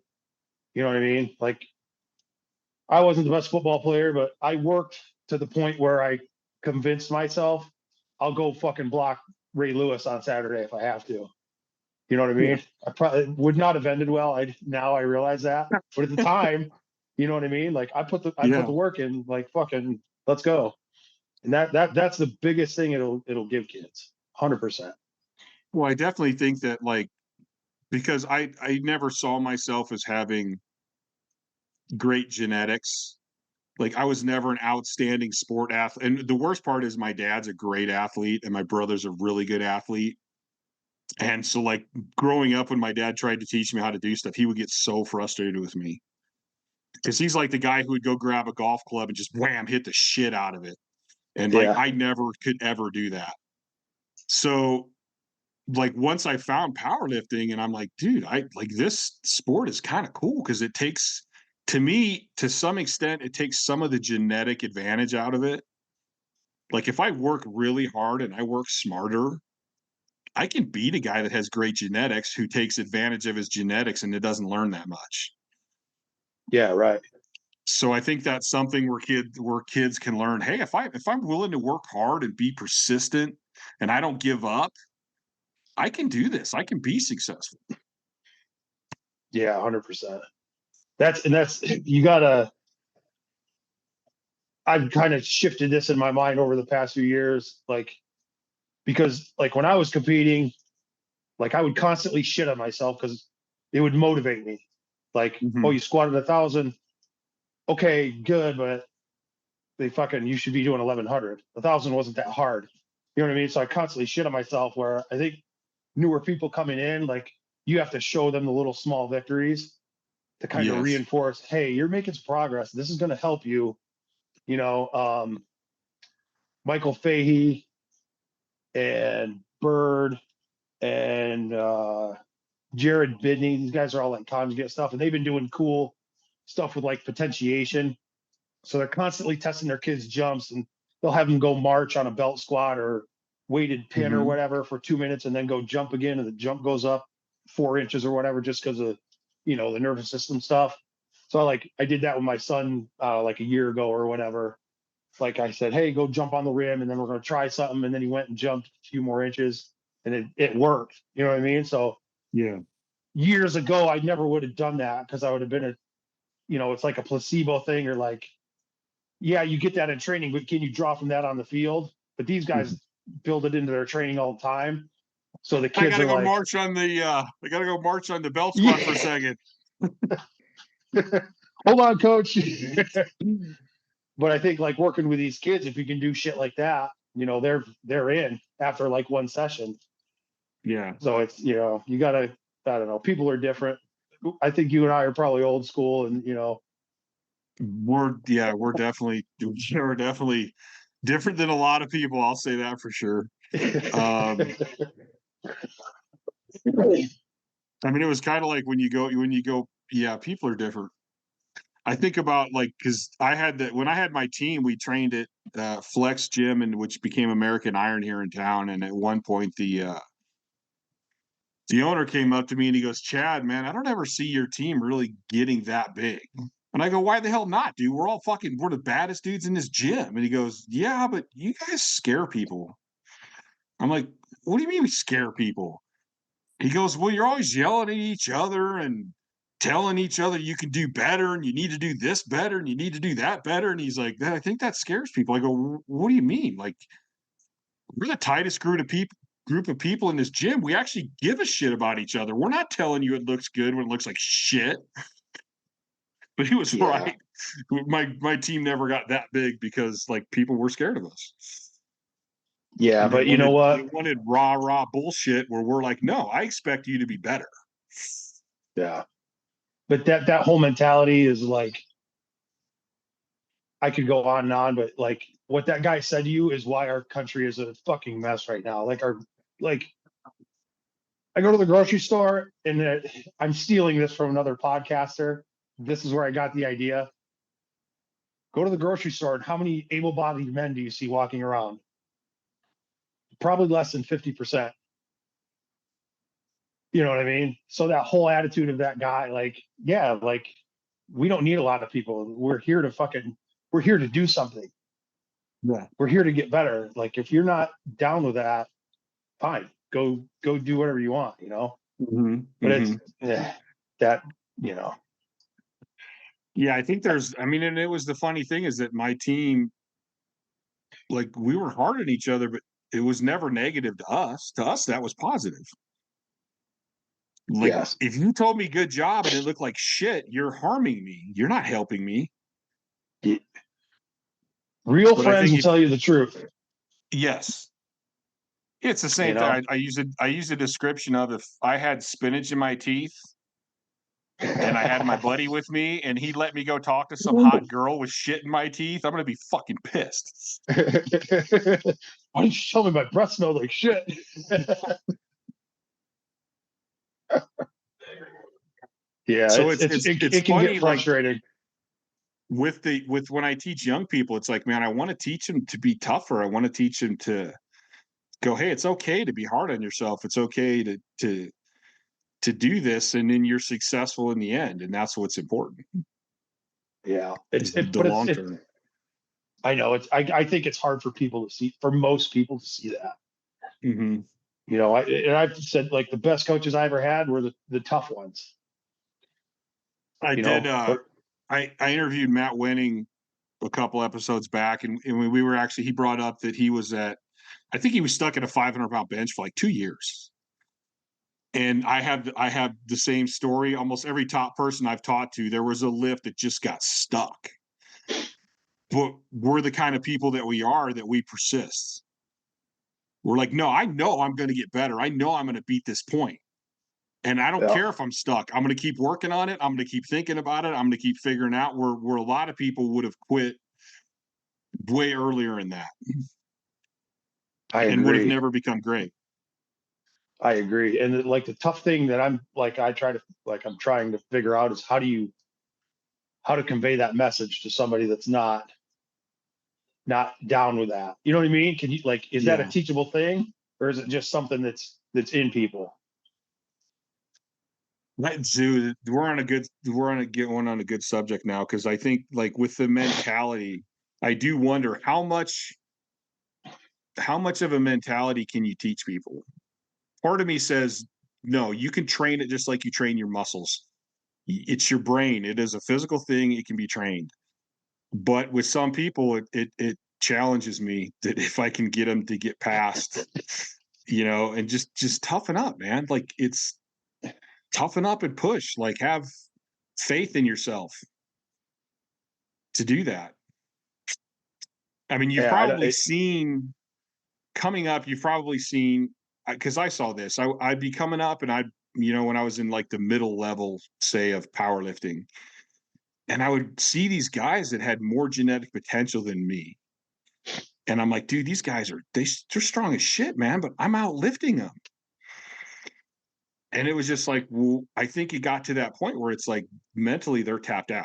You know what I mean? Like, I wasn't the best football player, but I worked to the point where I convinced myself I'll go fucking block Ray Lewis on Saturday if I have to. You know what I Yeah. mean? I probably would not have ended well. Now I realize that, but at the time, you know what I mean? Like, I put the Yeah. work in. Like, fucking, let's go. And that's the biggest thing it'll give kids. 100%. Well, I definitely think that like because I never saw myself as having great genetics. Like I was never an outstanding sport athlete. And the worst part is my dad's a great athlete and my brother's a really good athlete. And so, like, growing up, when my dad tried to teach me how to do stuff, he would get so frustrated with me because he's like the guy who would go grab a golf club and just wham, hit the shit out of it. And like, Yeah. I never could ever do that. So, like, once I found powerlifting, and I'm like, dude, I like this sport is kind of cool because it takes, to me, to some extent, it takes some of the genetic advantage out of it. Like, if I work really hard and I work smarter, I can beat a guy that has great genetics who takes advantage of his genetics and it doesn't learn that much. Yeah. Right. So I think that's something where kids can learn, hey, if I'm willing to work hard and be persistent and I don't give up, I can do this. I can be successful. Yeah. 100%. That's you gotta. I've kind of shifted this in my mind over the past few years, like because like when I was competing, like I would constantly shit on myself because it would motivate me. Like, oh, Mhm. you squatted 1,000, okay, good, but you should be doing 1,100. 1,000 wasn't that hard. You know what I mean? So I constantly shit on myself. Where I think newer people coming in, like you have to show them the little small victories to kind of Yes. reinforce, hey, you're making some progress. This is going to help you. You know, Michael Fahey and Bird and Jared Bidney. These guys are all like conjugate stuff, and they've been doing cool stuff with like potentiation. So they're constantly testing their kids' jumps, and they'll have them go march on a belt squat or weighted pin or Mhm. whatever for 2 minutes, and then go jump again, and the jump goes up 4 inches or whatever, just because of the nervous system stuff. So I did that with my son like a year ago or whatever. Like I said, hey, go jump on the rim, and then we're going to try something, and then he went and jumped a few more inches, and it worked. You know what I mean? So Yeah. years ago, I never would have done that because I would have been it's like a placebo thing, or like, yeah, you get that in training, but can you draw from that on the field? But these Mhm. guys build it into their training all the time. So the I kids gotta are go like, march on the I gotta go march on the belt squat for a yeah, second. hold on, coach. But I think like working with these kids, if you can do shit like that, they're in after like one session. Yeah. So it's you gotta, I don't know, people are different. I think you and I are probably old school, and We're definitely we're definitely different than a lot of people. I'll say that for sure. Um, I mean, it was kind of like when you go, yeah, people are different. I think about like because I had that when I had my team, we trained at Flex Gym, and which became American Iron here in town. And at one point, the owner came up to me and he goes, "Chad, man, I don't ever see your team really getting that big." And I go, "Why the hell not, dude? We're the baddest dudes in this gym." And he goes, "Yeah, but you guys scare people." I'm like, "What do you mean we scare people?" He goes, "Well, you're always yelling at each other and telling each other you can do better and you need to do this better and you need to do that better." And he's like, "I think that scares people." I go, "What do you mean? Like, we're the tightest group of people in this gym. We actually give a shit about each other. We're not telling you it looks good when it looks like shit." But he was yeah, right. My team never got that big because like people were scared of us. yeah. And they But you know wanted what? they wanted rah bullshit where we're like, no, I expect you to be better. Yeah. But that whole mentality is like, I could go on and on, but like what that guy said to you is why our country is a fucking mess right now. Like I go to the grocery store, and I'm stealing this from another podcaster. This is where I got the idea. Go to the grocery store, and how many able-bodied men do you see walking around? Probably less than 50%. You know what I mean? So that whole attitude of that guy, like, yeah, like we don't need a lot of people. We're here to do something. Yeah. We're here to get better. Like if you're not down with that, fine, go do whatever you want. Mhm, But it's mhm. that you know, Yeah, I think I mean, and it was the funny thing is that my team, like, we were hard on each other, but it was never negative to us. To us, that was positive. Like, yes, if you told me good job and it looked like shit, you're harming me. You're not helping me. real But I friends think will if tell you the truth. yes. It's the same thing. I use a description of if I had spinach in my teeth and I had my buddy with me and he let me go talk to some hot girl with shit in my teeth, I'm gonna be fucking pissed. Why didn't you tell me my breath smelled like shit? Yeah, So it it's can funny, get like frustrating. with when I teach young people, it's like, man, I want to teach them to be tougher. I want to teach them to go, hey, it's okay to be hard on yourself. It's okay to do this, and then you're successful in the end, and that's what's important. Yeah, Is the long term. I know I think it's hard for people to see, for most people to see that. Mm-hmm. You know, I've said like the best coaches I ever had were the tough ones. I You did. know, I interviewed Matt Wenning a couple episodes back, and we were actually, he brought up that he was at, I think he was stuck at a 500-pound bench for like 2 years. And I have the same story. Almost every top person I've talked to, there was a lift that just got stuck. But we're the kind of people that we are, that we persist. We're like, no, I know I'm going to get better. I know I'm going to beat this point. And I don't care if I'm stuck. I'm going to keep working on it. I'm going to keep thinking about it. I'm going to keep figuring out where a lot of people would have quit way earlier in that. And would have never become great. I agree. And like the tough thing that I'm trying to figure out is how to convey that message to somebody that's not down with that. You know what I mean? Can you, like, is that a teachable thing, or is it just something that's in people? Dude, we're on a good subject now, because I think, like, with the mentality, I do wonder how much of a mentality can you teach people? Part of me says, no, you can train it just like you train your muscles. It's your brain. It is a physical thing. It can be trained. But with some people, it challenges me that if I can get them to get past, and just toughen up, man. Like, it's toughen up and push. Like, have faith in yourself to do that. I mean, you've probably seen coming up, because I saw this. I'd be coming up, and when I was in like the middle level, say, of powerlifting, and I would see these guys that had more genetic potential than me. And I'm like, dude, these guys they're strong as shit, man, but I'm outlifting them. And it was just like, well, I think it got to that point where it's like mentally they're tapped out.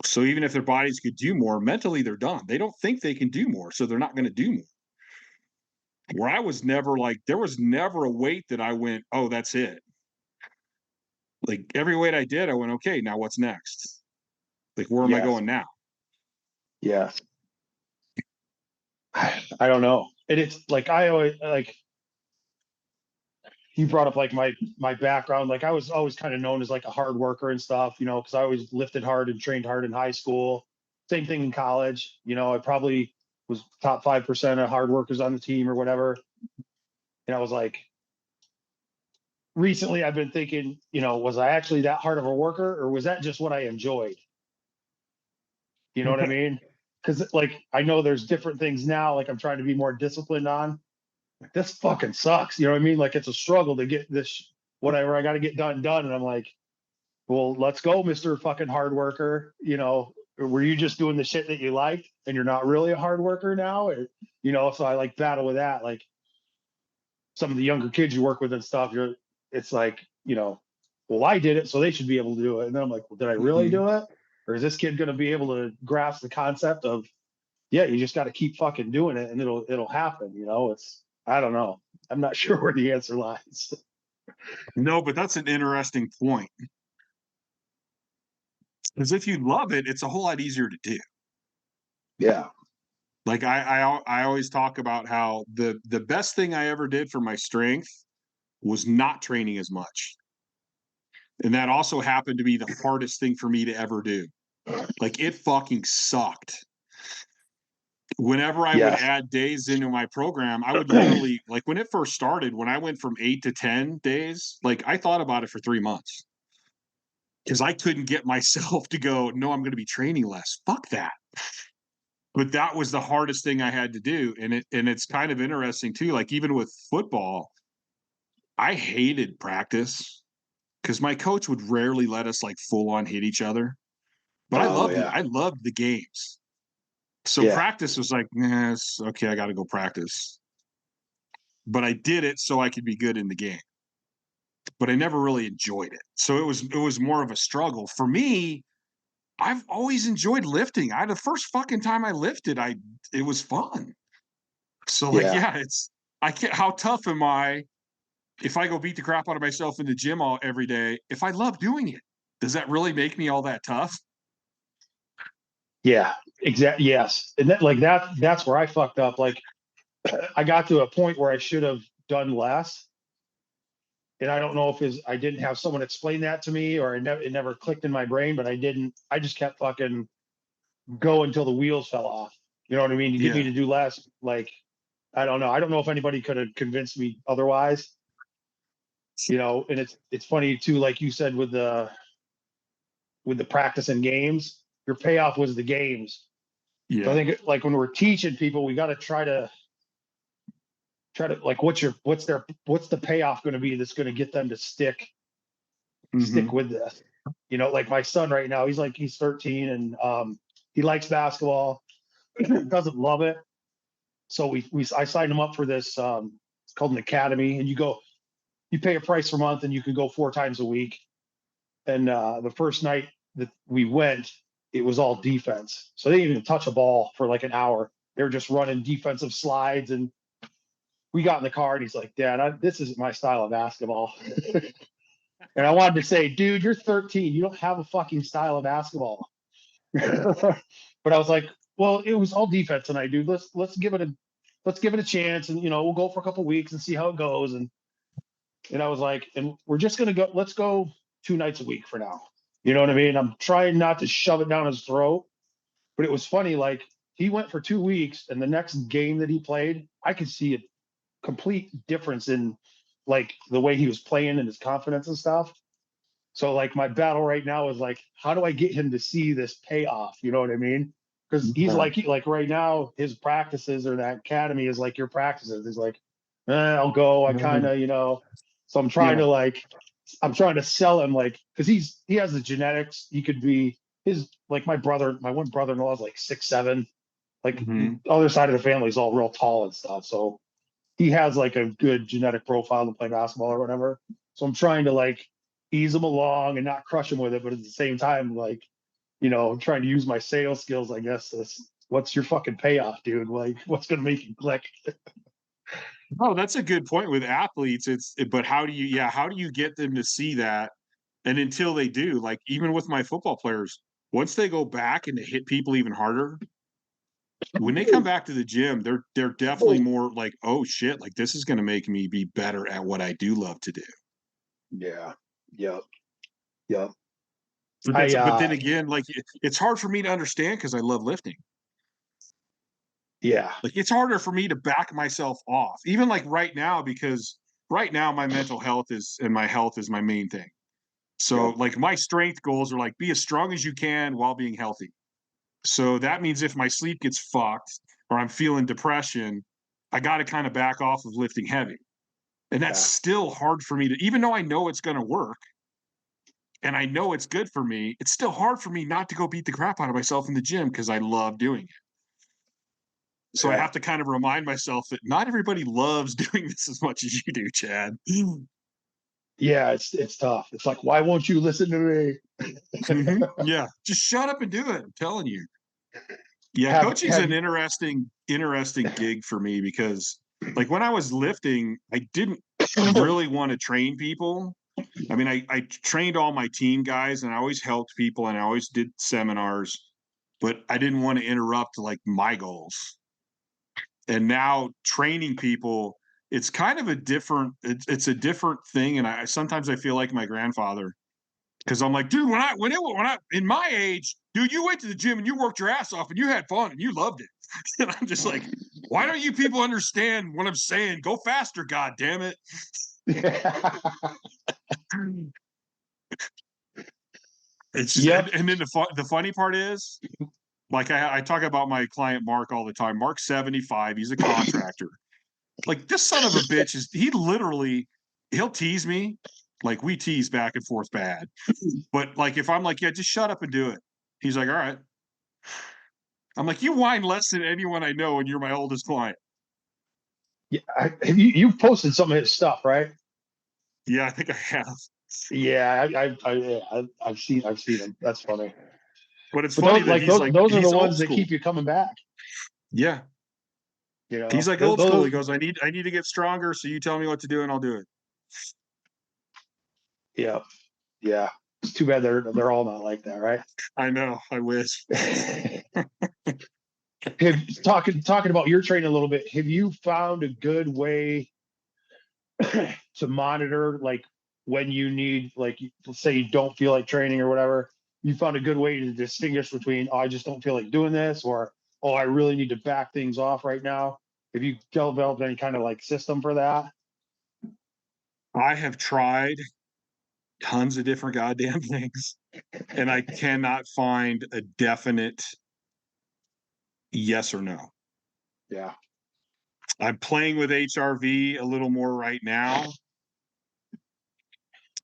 So even if their bodies could do more, mentally they're done. They don't think they can do more, so they're not going to do more. Where I was never like, there was never a weight that I went, oh, that's it. Like, every weight I did, I went, okay, now what's next? Like, where am I going now? Yeah. I don't know. And it's like, I always, like, you brought up like my background. Like, I was always kind of known as like a hard worker and stuff, because I always lifted hard and trained hard in high school. Same thing in college. I probably was top 5% of hard workers on the team or whatever. And I was like, recently I've been thinking, was I actually that hard of a worker, or was that just what I enjoyed? You know what I mean? Because, like, I know there's different things now, like I'm trying to be more disciplined on. Like, this fucking sucks. You know what I mean? Like, it's a struggle to get this, whatever I got to get done. And I'm like, well, let's go, Mr. fucking hard worker. Were you just doing the shit that you liked and you're not really a hard worker now? Or, so I like battle with that. Like, some of the younger kids you work with and stuff, it's like, well, I did it, so they should be able to do it. And then I'm like, well, did I really do it? Or is this kid going to be able to grasp the concept of, yeah, you just got to keep fucking doing it and it'll happen. I don't know. I'm not sure where the answer lies. No, but that's an interesting point. Because if you love it, it's a whole lot easier to do. Yeah. Like, I always talk about how the best thing I ever did for my strength was not training as much. And that also happened to be the hardest thing for me to ever do. Like, it fucking sucked. Whenever I would add days into my program, I would literally, like, when it first started, when I went from 8 to 10 days, like, I thought about it for 3 months. Because I couldn't get myself to go, no, I'm going to be training less. Fuck that. but that was the hardest thing I had to do. And it's kind of interesting too. Like even with football, I hated practice because my coach would rarely let us like full on hit each other. But Oh yeah. I loved the games. So Yeah. practice was like, nah, it's okay, I got to go practice. But I did it so I could be good in the game. But I never really enjoyed it. So it was more of a struggle. For me, I've always enjoyed lifting. The first fucking time I lifted, it was fun. So like, Yeah. yeah, I can't. How tough am I if I go beat the crap out of myself in the gym every day? If I love doing it, does that really make me all that tough? Yeah. Exactly. Yes. And that's where I fucked up. Like I got to a point where I should have done less. And I don't know if I didn't have someone explain that to me, or it never clicked in my brain, but I didn't. I just kept fucking go until the wheels fell off. You know what I mean? You get me Yeah, to do less. Like, I don't know. I don't know if anybody could have convinced me otherwise. And it's funny too, like you said, with the practice and games, your payoff was the games. So I yeah, think like when we're teaching people, we got to try to like what's the payoff going to be that's going to get them to stick hmm, with this. Like my son right now, he's 13, and he likes basketball, doesn't love it. So I signed him up for this. It's called an academy, and you pay a price per month, and you can go 4 times a week. And the first night that we went, it was all defense. So they didn't even touch a ball for like an hour. They were just running defensive slides. And we got in the car, and he's like, "Dad, this isn't my style of basketball." And I wanted to say, "Dude, you're 13. You don't have a fucking style of basketball." But I was like, "Well, it was all defense tonight, dude. Let's give it a chance, and we'll go for a couple weeks and see how it goes." And I was like, "And we're just gonna go. Let's go 2 nights a week for now." You know what I mean? I'm trying not to shove it down his throat, but it was funny. Like he went for 2 weeks, and the next game that he played, I could see a complete difference in like the way he was playing and his confidence and stuff. So like my battle right now is like, how do I get him to see this payoff? You know what I mean? Because he's yeah, like right now, his practices or that academy is like your practices. He's like, I'll go. I kind of, so yeah, I'm trying to sell him like, because he has the genetics. He could be my one brother-in-law is like 6'7". Like hmm. the other side of the family is all real tall and stuff. So he has like a good genetic profile to play basketball or whatever. So I'm trying to like ease him along and not crush him with it, but at the same time, like, trying to use my sales skills, I guess. What's your fucking payoff, dude? Like, what's gonna make you click? Oh, that's a good point with athletes. But how do you get them to see that? And until they do, like even with my football players, once they go back and they hit people even harder, when they come back to the gym, they're definitely more like, oh shit, like this is going to make me be better at what I do love to do. Yeah. Yep. Yep. But then again, like it's hard for me to understand because I love lifting. Yeah. Like it's harder for me to back myself off, even like right now, because right now my mental health and my health is my main thing. So Yep. like my strength goals are like be as strong as you can while being healthy. So that means if my sleep gets fucked or I'm feeling depression, I got to kind of back off of lifting heavy. And that's Yeah. still hard for me to, even though I know it's going to work and I know it's good for me, it's still hard for me not to go beat the crap out of myself in the gym because I love doing it. So I Yeah. have to kind of remind myself that not everybody loves doing this as much as you do, Chad. Yeah. It's tough. It's like, why won't you listen to me? Yeah, just shut up and do it. I'm telling you. Yeah, have coaching's have an interesting gig for me because like when I was lifting, I didn't really want to train people. I mean, I trained all my team guys and I always helped people and I always did seminars, but I didn't want to interrupt like my goals. And now training people, it's kind of it's a different thing. And I sometimes I feel like my grandfather because I'm like, dude, when I in my age, dude, you went to the gym and you worked your ass off and you had fun and you loved it. And I'm just like, why don't you people understand what I'm saying? Go faster, god damn it. It's just Yep. and then the funny part is Like I talk about my client Mark all the time. Mark's 75. He's a contractor. Like this son of a bitch he'll tease me. Like we tease back and forth bad. But like if I'm like, yeah, just shut up and do it. He's like, all right. I'm like, you whine less than anyone I know, and you're my oldest client. Yeah, you've posted some of his stuff, right? Yeah, I think I have. Yeah, I've seen them. That's funny. But it's But funny those that like those are the he's old ones that school. keep you coming back. Yeah. You He's know, like old school. He goes, I need to get stronger, so you tell me what to do and I'll do it. yeah, yeah. It's too bad they're all not like that, right? I know. I wish. Talking about your training a little bit, have you found a good way to monitor, like when you need, like, let's say you don't feel like training or whatever, you found a good way to distinguish between, oh, I just don't feel like doing this, or, oh, I really need to back things off right now? Have you developed any kind of like system for that? I have tried tons of different goddamn things, and I cannot find a definite yes or no. Yeah. I'm playing with HRV a little more right now.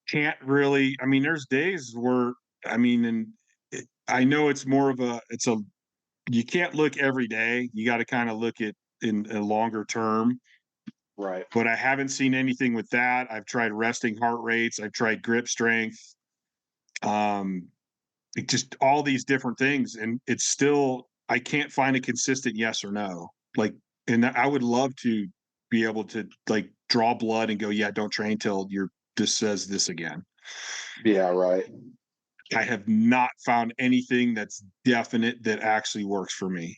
Can't really, I mean, there's days where, I mean, I know it's more of you can't look every day. You got to kind of look at in a longer term. Right. But I haven't seen anything with that. I've tried resting heart rates. I've tried grip strength. Um, just all these different things, and it's still I can't find a consistent yes or no. Like, and I would love to be able to like draw blood and go, yeah, don't train till this says this again. Yeah. Right. I have not found anything that's definite that actually works for me.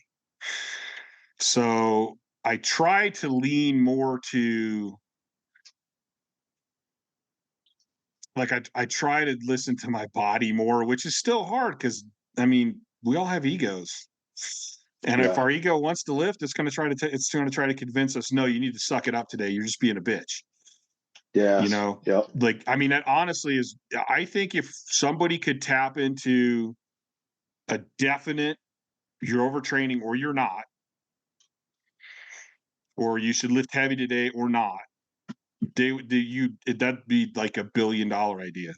So I try to lean more to like I try to listen to my body more, which is still hard because I mean we all have egos, and if Yeah. our ego wants to lift, it's going to try to convince us, no, you need to suck it up today. You're just being a bitch. You Yes. know, Yep. like I mean that honestly is. I think if somebody could tap into a definite, you're overtraining or you're not, or you should lift heavy today or not, that'd be like $1 billion idea.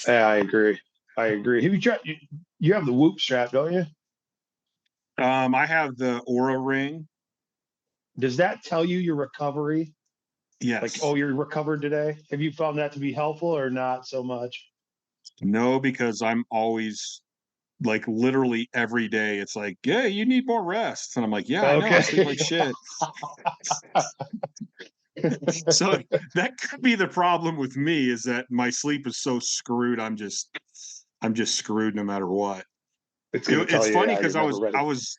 Yeah, I agree. I agree. Have you tried? You have the Whoop strap, don't you? I have the Aura ring. Does that tell you your recovery? Like, Yes. oh, you're recovered today. Have you found that to be helpful or not so much? No, because I'm always like literally every day. It's like, yeah, you need more rest, and I'm like, yeah, I know. I sleep Okay. like shit. So that could be the problem with me is that my sleep is so screwed. I'm just screwed no matter what. It's gonna tell It's you, funny yeah, you're because never I ready. was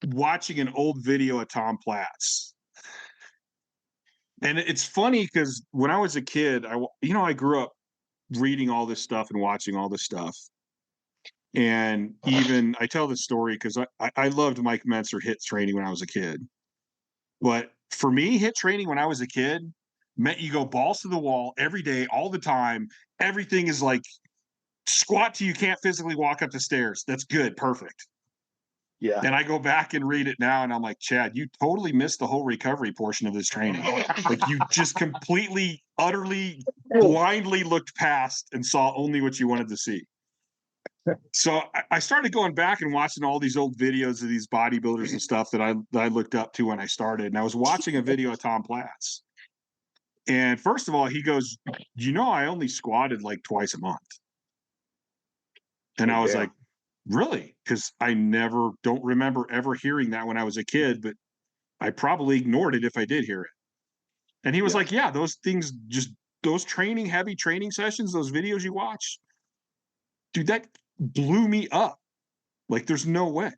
watching an old video of Tom Platz. And it's funny because when I was a kid, I grew up reading all this stuff and watching all this stuff. And even I tell this story because I loved Mike Mentzer hit training when I was a kid. But for me, hit training when I was a kid meant you go balls to the wall every day, all the time. Everything is like squat till you can't physically walk up the stairs. That's good. Perfect. Yeah. And I go back and read it now and I'm like, Chad, you totally missed the whole recovery portion of this training. Like you just completely, utterly, blindly looked past and saw only what you wanted to see. So I started going back and watching all these old videos of these bodybuilders and stuff that I looked up to when I started. And I was watching a video of Tom Platz. And first of all, he goes, I only squatted like twice a month. And I was Damn. like, really? Because don't remember ever hearing that when I was a kid, but I probably ignored it if I did hear it. And he was Yeah. like, yeah, those things, just those heavy training sessions, those videos you watch, dude, that blew me up. Like, there's no way.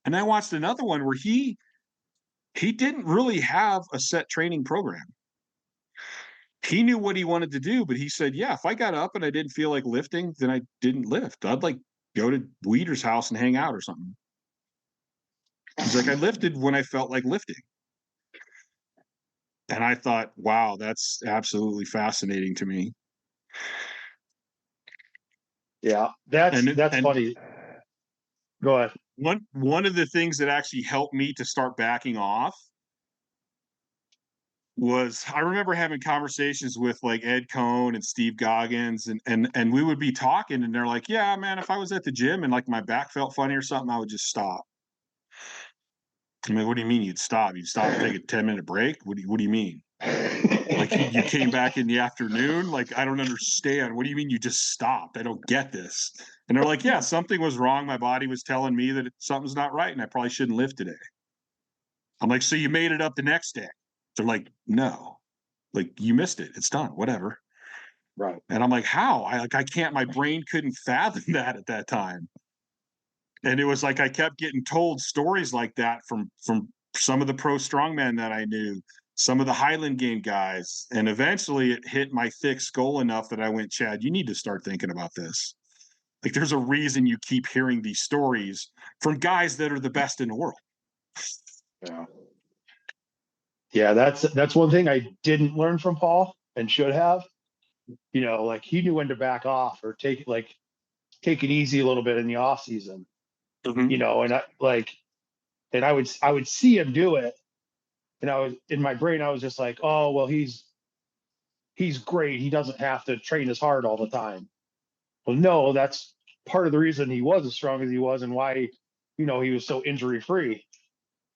And I watched another one where he didn't really have a set training program. He knew what he wanted to do, but he said, yeah, if I got up and I didn't feel like lifting, then I didn't lift. I'd like go to Weeder's house and hang out or something. He's like, I lifted when I felt like lifting. And I thought, wow, that's absolutely fascinating to me. Yeah. That's And funny. Go ahead. One of the things that actually helped me to start backing off was I remember having conversations with like Ed Cohn and Steve Goggins, and we would be talking, and they're like, "Yeah, man, if I was at the gym and like my back felt funny or something, I would just stop." I mean, what do you mean you'd stop? You'd stop and take a 10-minute break? What do you mean? Like you came back in the afternoon? Like, I don't understand. What do you mean you just stopped? I don't get this. And they're like, yeah, something was wrong. My body was telling me that something's not right and I probably shouldn't lift today. I'm like, so you made it up the next day? They're like, no, like you missed it. It's done, whatever. Right. And I'm like, how? I can't, my brain couldn't fathom that at that time. And it was like I kept getting told stories like that from some of the pro strongmen that I knew, some of the Highland game guys, and eventually it hit my thick skull enough that I went, Chad, you need to start thinking about this. Like, there's a reason you keep hearing these stories from guys that are the best in the world. Yeah. Yeah, that's one thing I didn't learn from Paul and should have. You know, like he knew when to back off or take it easy a little bit in the off season. Mhm. You know, and I would see him do it, and I was in my brain I was just like, oh well, he's great. He doesn't have to train as hard all the time. Well, no, that's part of the reason he was as strong as he was and why, you know, he was so injury free.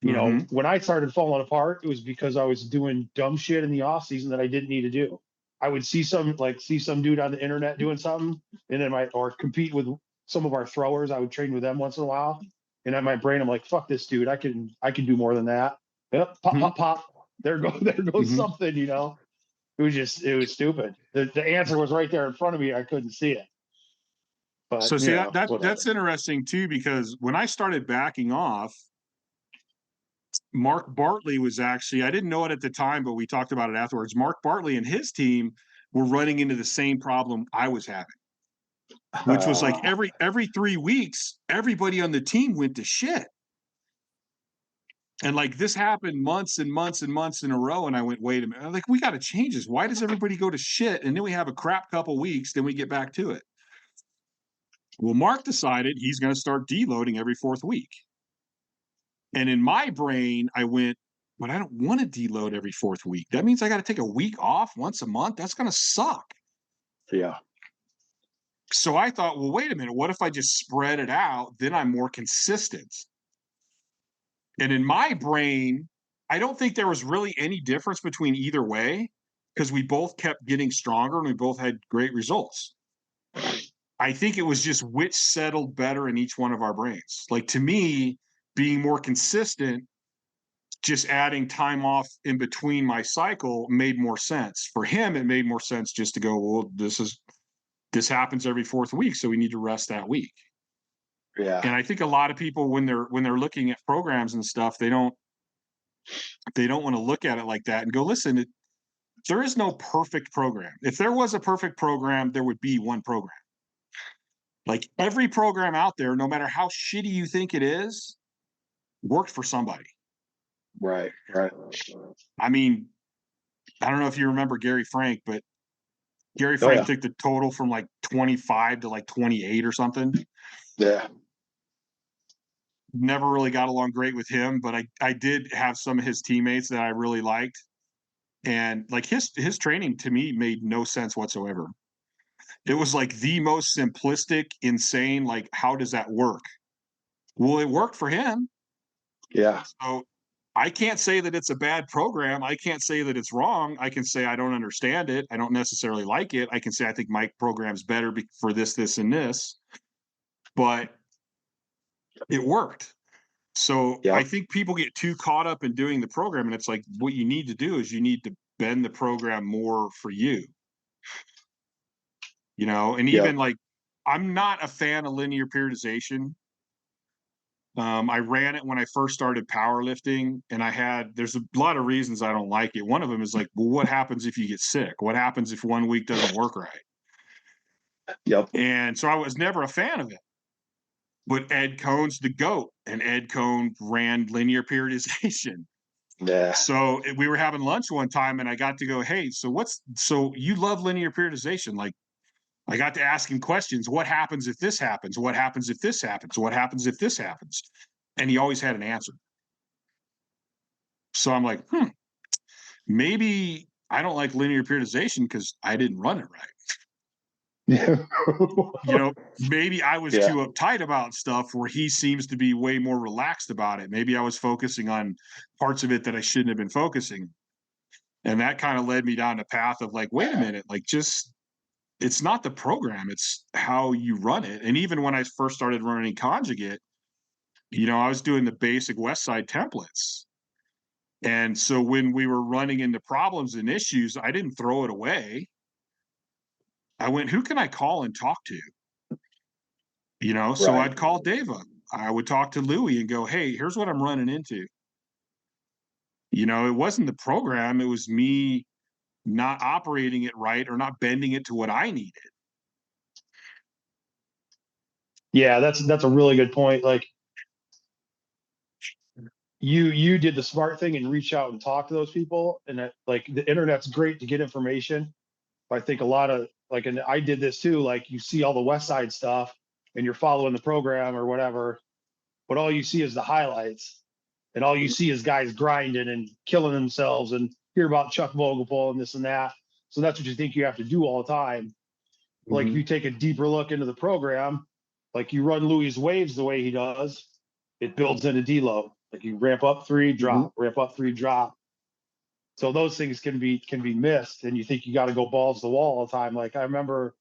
You know, Mhm. when I started falling apart, it was because I was doing dumb shit in the off season that I didn't need to do. I would see some dude on the internet doing something, and then or compete with some of our throwers. I would train with them once in a while, and in my brain, I'm like, "Fuck this dude! I can do more than that." Yep, pop, Mhm. pop, pop. There goes Mhm. something. You know, it was stupid. The answer was right there in front of me. I couldn't see it, but So you see know, whatever. that's interesting too, because when I started backing off, Mark Bartley was actually, I didn't know it at the time, but we talked about it afterwards. Mark Bartley and his team were running into the same problem I was having, which was like Uh, every 3 weeks, everybody on the team went to shit. And like this happened months and months and months in a row. And I went, wait a minute, like we got to change this. Why does everybody go to shit? And then we have a crap couple weeks, then we get back to it. Well, Mark decided he's going to start deloading every fourth week. And in my brain, I went, but I don't want to deload every fourth week. That means I got to take a week off once a month. That's going to suck. yeah, So I thought, well, wait a minute. What if I just spread it out? Then I'm more consistent. And in my brain, I don't think there was really any difference between either way because we both kept getting stronger and we both had great results. I think it was just which settled better in each one of our brains. Like to me, being more consistent, just adding time off in between my cycle made more sense. For him, it made more sense just to go, well, this happens every fourth week, so we need to rest that week. yeah, And I think a lot of people when they're looking at programs and stuff, they don't want to look at it like that and go, listen, there is no perfect program. If there was a perfect program, there would be one program. Like every program out there, no matter how shitty you think it is, worked for somebody. right, right. I mean, I don't know if you remember Gary Frank, but Gary Oh Frank yeah, took the total from like 25 to like 28 or something. yeah, Never really got along great with him, but I did have some of his teammates that I really liked. And like his training to me made no sense whatsoever. It was like the most simplistic, insane, like, how does that work? Well, it worked for him. yeah, So I can't say that it's a bad program. I can't say that it's wrong. I can say I don't understand it. I don't necessarily like it. I can say I think my program's better for this, this, and this, but it worked. So yeah, I think people get too caught up in doing the program, and it's like what you need to do is you need to bend the program more for you, and yeah, even like I'm not a fan of linear periodization. I ran it when I first started powerlifting, and there's a lot of reasons I don't like it. One of them is like, well, what happens if you get sick? What happens if 1 week doesn't work right? yep, And so I was never a fan of it. But Ed Cohn's the GOAT, and Ed Cohn ran linear periodization. yeah, So we were having lunch one time, and I got to go, hey, so you love linear periodization? Like, I got to ask him questions. What happens if this happens? What happens if this happens? What happens if this happens? And he always had an answer. So I'm like, maybe I don't like linear periodization because I didn't run it right. Yeah. Maybe I was too uptight about stuff where he seems to be way more relaxed about it. Maybe I was focusing on parts of it that I shouldn't have been focusing. And that kind of led me down a path of like, wait a minute, like just, it's not the program, it's how you run it. And even when I first started running conjugate, I was doing the basic West Side templates. And so when we were running into problems and issues, I didn't throw it away. I went, who can I call and talk to? So I'd call Dave up. I would talk to Louie and go, hey, here's what I'm running into. It wasn't the program, it was me not operating it right or not bending it to what I needed. Yeah, that's a really good point. Like you did the smart thing and reach out and talk to those people. And that, like, the internet's great to get information. But I think a lot of like, and I did this too, like you see all the West Side stuff and you're following the program or whatever, but all you see is the highlights. And all you see is guys grinding and killing themselves and hear about Chuck Vogelpohl and this and that. So that's what you think you have to do all the time. Like if you take a deeper look into the program, like you run Louis' waves the way he does, it builds in a deload. Like you ramp up 3, drop, ramp up 3, drop. So those things can be missed, and you think you got to go balls to the wall all the time. Like I remember,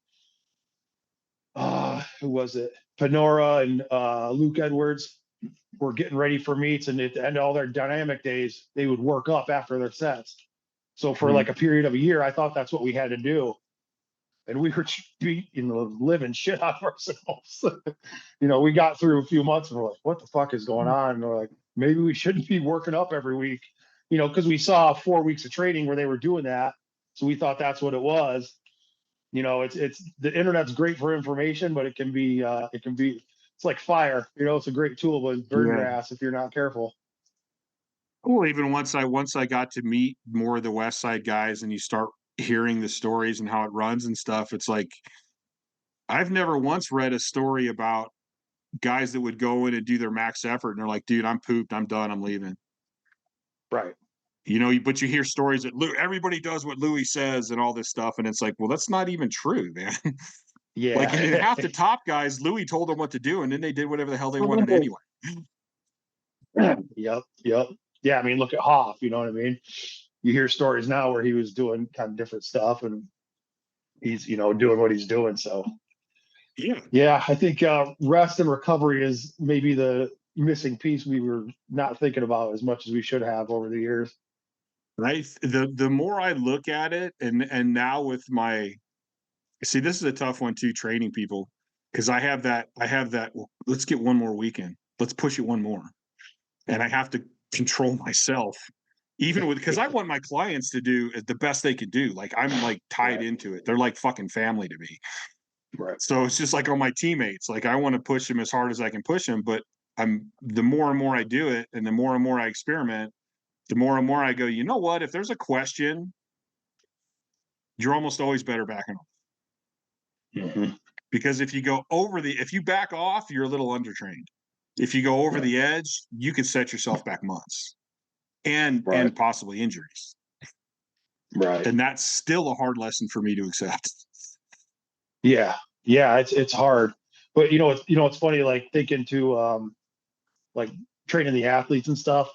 who was it? Panora and Luke Edwards were getting ready for meets, and at the end of all their dynamic days, they would work up after their sets. So for like a period of a year, I thought that's what we had to do. And we were beating the living shit out of ourselves. We got through a few months and we're like, what the fuck is going on? And we're like, maybe we shouldn't be working up every week, because we saw 4 weeks of training where they were doing that. So we thought that's what it was. It's the internet's great for information, but it can be, it's like fire, it's a great tool, but burn your ass if you're not careful. Well, even once I got to meet more of the West Side guys and you start hearing the stories and how it runs and stuff, it's like I've never once read a story about guys that would go in and do their max effort and they're like, dude, I'm pooped, I'm done, I'm leaving. Right. But you hear stories that everybody does what Louis says and all this stuff, and it's like, well, that's not even true, man. Yeah. Like half the top guys, Louis told them what to do, and then they did whatever the hell they wanted anyway. Yep. Yeah, I mean, look at Hoff, you know what I mean? You hear stories now where he was doing kind of different stuff and he's, doing what he's doing. So yeah, I think rest and recovery is maybe the missing piece we were not thinking about as much as we should have over the years. Right. The more I look at it, and now with this is a tough one too, training people, because I have that, well, let's get one more weekend. Let's push it one more. And I have to control myself, even because I want my clients to do the best they can do. Like I'm like tied into it. They're like fucking family to me. Right. So it's just like on my teammates. Like I want to push them as hard as I can push them, but the more and more I do it and the more and more I experiment, the more and more I go, you know what? If there's a question, you're almost always better backing off. Because if you back off, you're a little undertrained. If you go over the edge, you could set yourself back months and possibly injuries. Right. And that's still a hard lesson for me to accept. Yeah. It's hard, but it's funny, like thinking to, like training the athletes and stuff.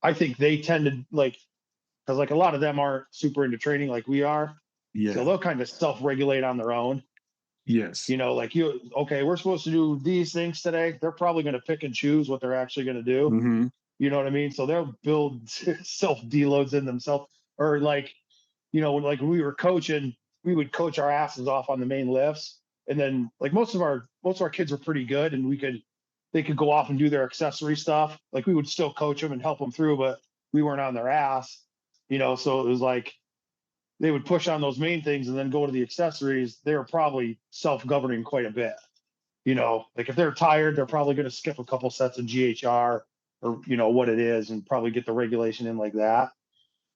I think they tend to because like a lot of them aren't super into training like we are. Yeah. So they'll kind of self-regulate on their own. Yes. Okay, we're supposed to do these things today. They're probably going to pick and choose what they're actually going to do. Mm-hmm. You know what I mean? So they'll build self-deloads in themselves, or like when we were coaching, we would coach our asses off on the main lifts. And then like most of our kids were pretty good and they could go off and do their accessory stuff. Like we would still coach them and help them through, but we weren't on their ass, so it was like, they would push on those main things and then go to the accessories. They were probably self-governing quite a bit. Like if they're tired, they're probably going to skip a couple sets of GHR or, what it is, and probably get the regulation in like that.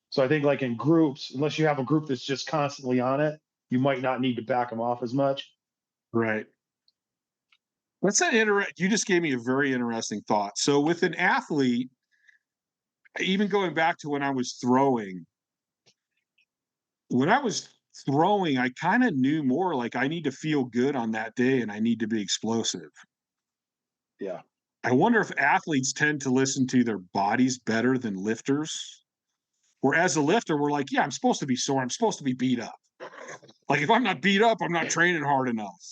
So I think like in groups, unless you have a group that's just constantly on it, you might not need to back them off as much. Right. That's you just gave me a very interesting thought. So with an athlete, even going back to when I was throwing, I kind of knew more like I need to feel good on that day and I need to be explosive. Yeah. I wonder if athletes tend to listen to their bodies better than lifters. Whereas a lifter, we're like, yeah, I'm supposed to be sore. I'm supposed to be beat up. Like if I'm not beat up, I'm not training hard enough.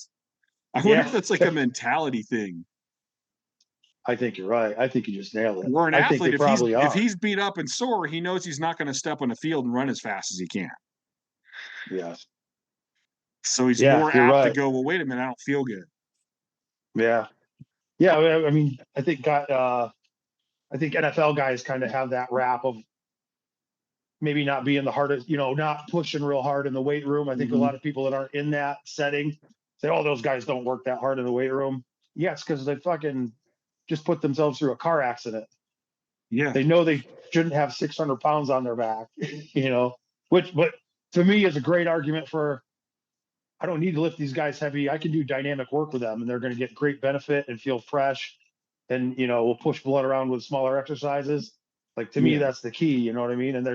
I wonder if that's like a mentality thing. I think you're right. I think you just nailed it. Where an I think athlete, they probably if are. he's beat up and sore, he knows he's not going to step on the field and run as fast as he can. Yes. So he's Yeah, more you're apt to right. go, well, wait a minute, I don't feel good. Yeah. Yeah. I mean, I think NFL guys kind of have that rap of maybe not being the hardest, not pushing real hard in the weight room. I think a lot of people that aren't in that setting say, oh, those guys don't work that hard in the weight room. Yes, because they fucking just put themselves through a car accident. Yeah. They know they shouldn't have 600 pounds on their back, but to me is a great argument for, I don't need to lift these guys heavy. I can do dynamic work with them and they're going to get great benefit and feel fresh. And, we'll push blood around with smaller exercises. Like to me, that's the key, you know what I mean? And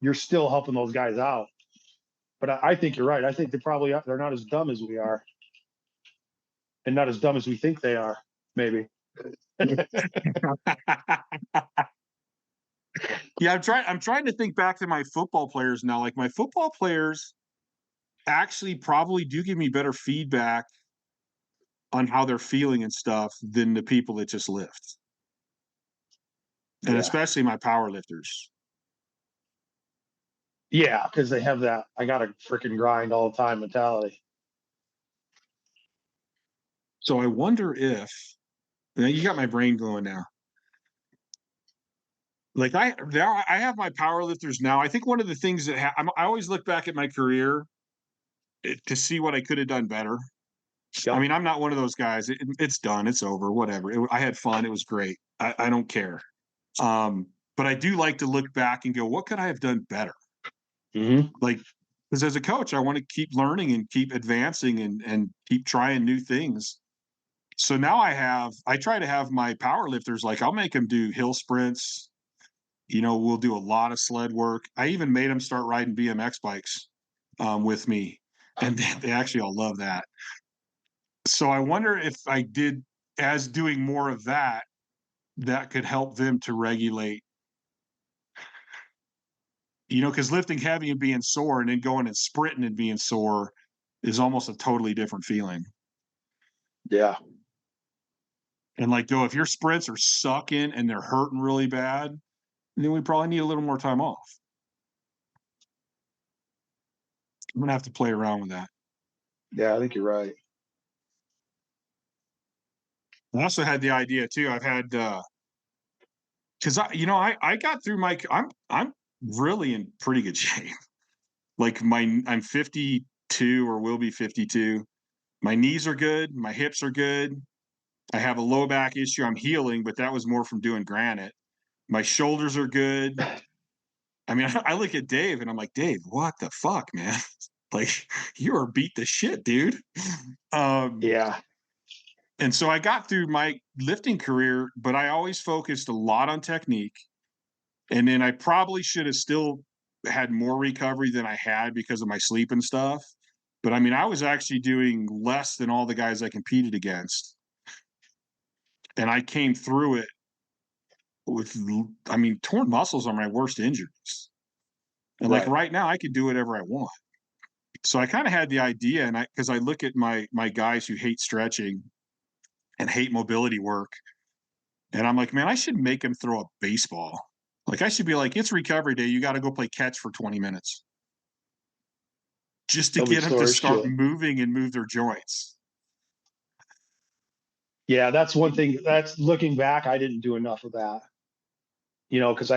you're still helping those guys out. But I think you're right. I think they're not as dumb as we are and not as dumb as we think they are, maybe. Yeah, I'm trying to think back to my football players now. Like my football players actually probably do give me better feedback on how they're feeling and stuff than the people that just lift. And Yeah. especially my power lifters. Yeah, because they have that I gotta freaking grind all the time mentality. So I wonder if now you got my brain going now. Like I have my power lifters now. I think one of the things that I always look back at my career to see what I could have done better. Yep. I mean, I'm not one of those guys. It's done. It's over. Whatever. I had fun. It was great. I don't care. But I do like to look back and go, what could I have done better? Like, because as a coach, I want to keep learning and keep advancing and keep trying new things. So now I try to have my power lifters, like I'll make them do hill sprints. We'll do a lot of sled work. I even made them start riding BMX bikes with me. And they actually all love that. So I wonder if I did as doing more of that, that could help them to regulate, because lifting heavy and being sore and then going and sprinting and being sore is almost a totally different feeling. Yeah. And like, if your sprints are sucking and they're hurting really bad, then we probably need a little more time off. I'm going to have to play around with that. Yeah, I think you're right. I also had the idea too. I've had, because I got through I'm really in pretty good shape. Like I'm 52 or will be 52. My knees are good. My hips are good. I have a low back issue. I'm healing, but that was more from doing granite. My shoulders are good. I mean, I look at Dave and I'm like, Dave, what the fuck, man? Like, you are beat the shit, dude. Yeah. And so I got through my lifting career, but I always focused a lot on technique. And then I probably should have still had more recovery than I had because of my sleep and stuff. But I mean, I was actually doing less than all the guys I competed against. And I came through it with, torn muscles are my worst injuries. And like right now, I could do whatever I want. So I kind of had the idea, and because I look at my guys who hate stretching and hate mobility work, and I'm like, man, I should make them throw a baseball. Like I should be like, it's recovery day. You got to go play catch for 20 minutes. Just to get them to start moving and move their joints. Yeah, that's one thing. That's looking back, I didn't do enough of that. Because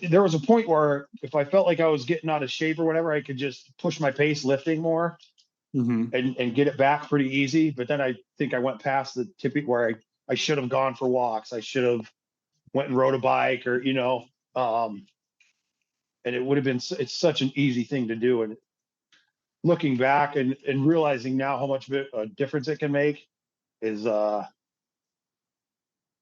there was a point where if I felt like I was getting out of shape or whatever, I could just push my pace lifting more and get it back pretty easy. But then I think I went past the tipping where I should have gone for walks. I should have went and rode a bike or, and it would have been, it's such an easy thing to do. And looking back and realizing now how much of a difference it can make is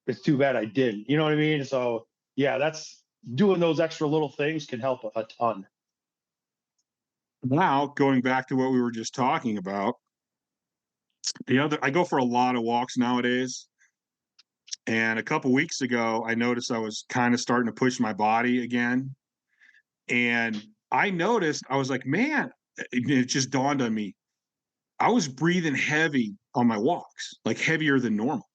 it's too bad I didn't. You know what I mean? So yeah, that's doing those extra little things can help a ton. Now, going back to what we were just talking about, I go for a lot of walks nowadays. And a couple weeks ago, I noticed I was kind of starting to push my body again. And I noticed, I was like, man, it just dawned on me. I was breathing heavy on my walks, like heavier than normal.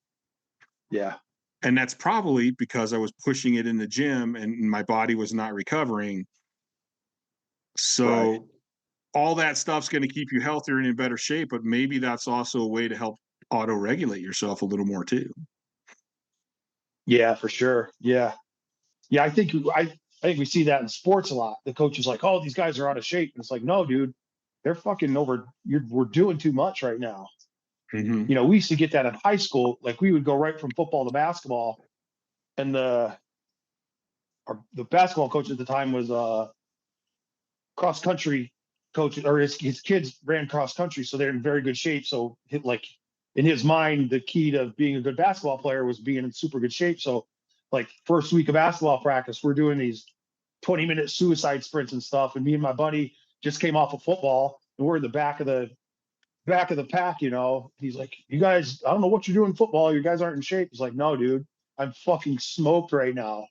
Yeah. And that's probably because I was pushing it in the gym and my body was not recovering. So Right. all that stuff's going to keep you healthier and in better shape, but maybe that's also a way to help auto regulate yourself a little more too. Yeah, for sure. Yeah. Yeah. I think we see that in sports a lot. The coach is like, oh, these guys are out of shape. And it's like, no, dude, they're fucking we're doing too much right now. Mm-hmm. You know, we used to get that in high school. Like we would go right from football to basketball. And the basketball coach at the time was cross country coach, or his kids ran cross country, so they're in very good shape. So like in his mind, the key to being a good basketball player was being in super good shape. So like first week of basketball practice, we're doing these 20-minute suicide sprints and stuff. And me and my buddy just came off of football and we're in the back of the pack, you know. He's like, you guys, I don't know what you're doing in football. You guys aren't in shape. He's like, no, dude, I'm fucking smoked right now.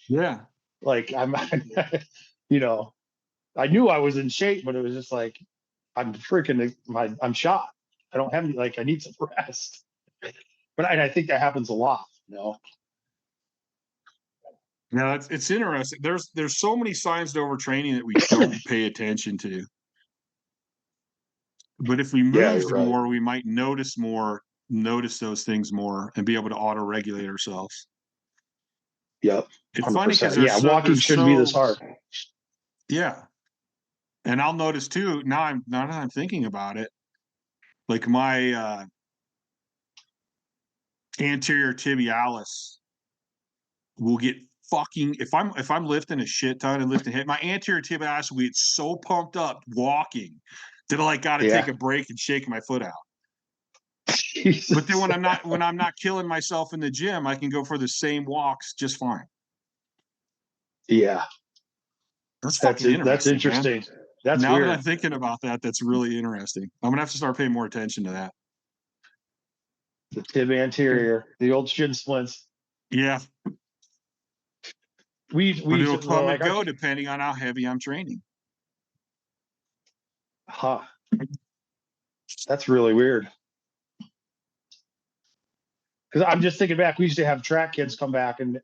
Yeah. Like I'm you know, I knew I was in shape, but it was just like I'm freaking I'm shot. I don't have any, like I need some rest. But I think that happens a lot, you know. Now it's interesting. There's so many signs to overtraining that we don't pay attention to. But if we Yeah, you're moved right. more, we might notice those things more and be able to auto regulate ourselves. Yep. It's funny because 100%. Yeah, walking shouldn't be this hard. yeah. And I'll notice too, now that I'm thinking about it, like my anterior tibialis will get fucking if I'm lifting a shit ton and lifting hit, my anterior tibialis will get so pumped up walking that I like gotta take Yeah. a break and shake my foot out. But then Jesus. when I'm not killing myself in the gym, I can go for the same walks just fine. Yeah. That's fucking That's interesting, man. interesting. That's Now that I'm weird. thinking about that, that's really interesting. I'm gonna have to start paying more attention to that. The tib anterior, the old shin splints. Yeah, We but used it'll to well, come and like go depending on how heavy I'm training. huh. That's really weird. Because I'm just thinking back, we used to have track kids come back and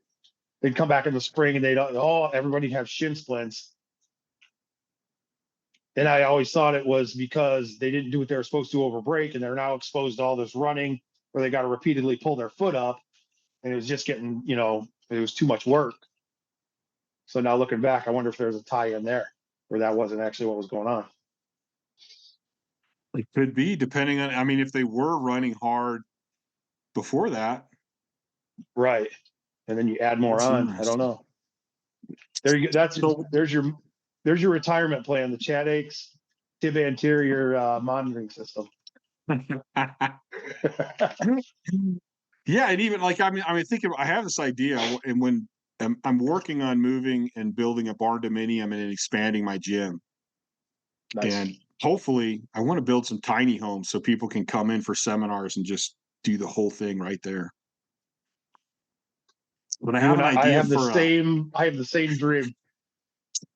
they'd come back in the spring and everybody have shin splints. And I always thought it was because they didn't do what they were supposed to over break and they're now exposed to all this running where they got to repeatedly pull their foot up. And it was just getting, you know, it was too much work. So now looking back, I wonder if there's a tie in there where that wasn't actually what was going on. It could be depending on. I mean, if they were running hard before that, Right. And then you add more that's on. I don't interesting. know. There you go. So There's your retirement plan, the Chad Aches tib anterior monitoring system. yeah, and even like thinking I have this idea, and when I'm working on moving and building a barn dominium and expanding my gym, Nice. and hopefully I want to build some tiny homes so people can come in for seminars and just do the whole thing right there. But I You have and an I idea have for a I have the same dream.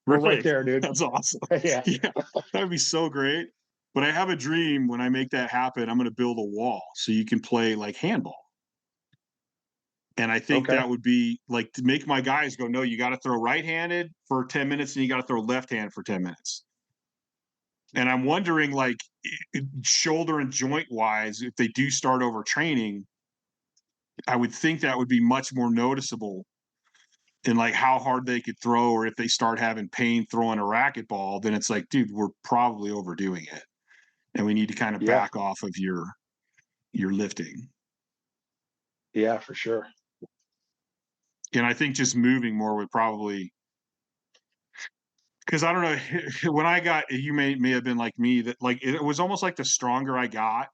We're right really. there, dude. That's awesome. Yeah. Yeah, that'd be so great. But I have a dream when I make that happen, I'm going to build a wall so you can play like handball. And I think Okay. that would be like to make my guys go, no, you got to throw right-handed for 10 minutes and you got to throw left-hand for 10 minutes. And I'm wondering, like, shoulder and joint wise, if they do start overtraining, I would think that would be much more noticeable in like how hard they could throw, or if they start having pain throwing a racquetball, then it's like, dude, we're probably overdoing it. And we need to kind of Yeah. back off of your lifting. Yeah, for sure. And I think just moving more would probably because I don't know, when I got, you may have been like me, that like it was almost like the stronger I got,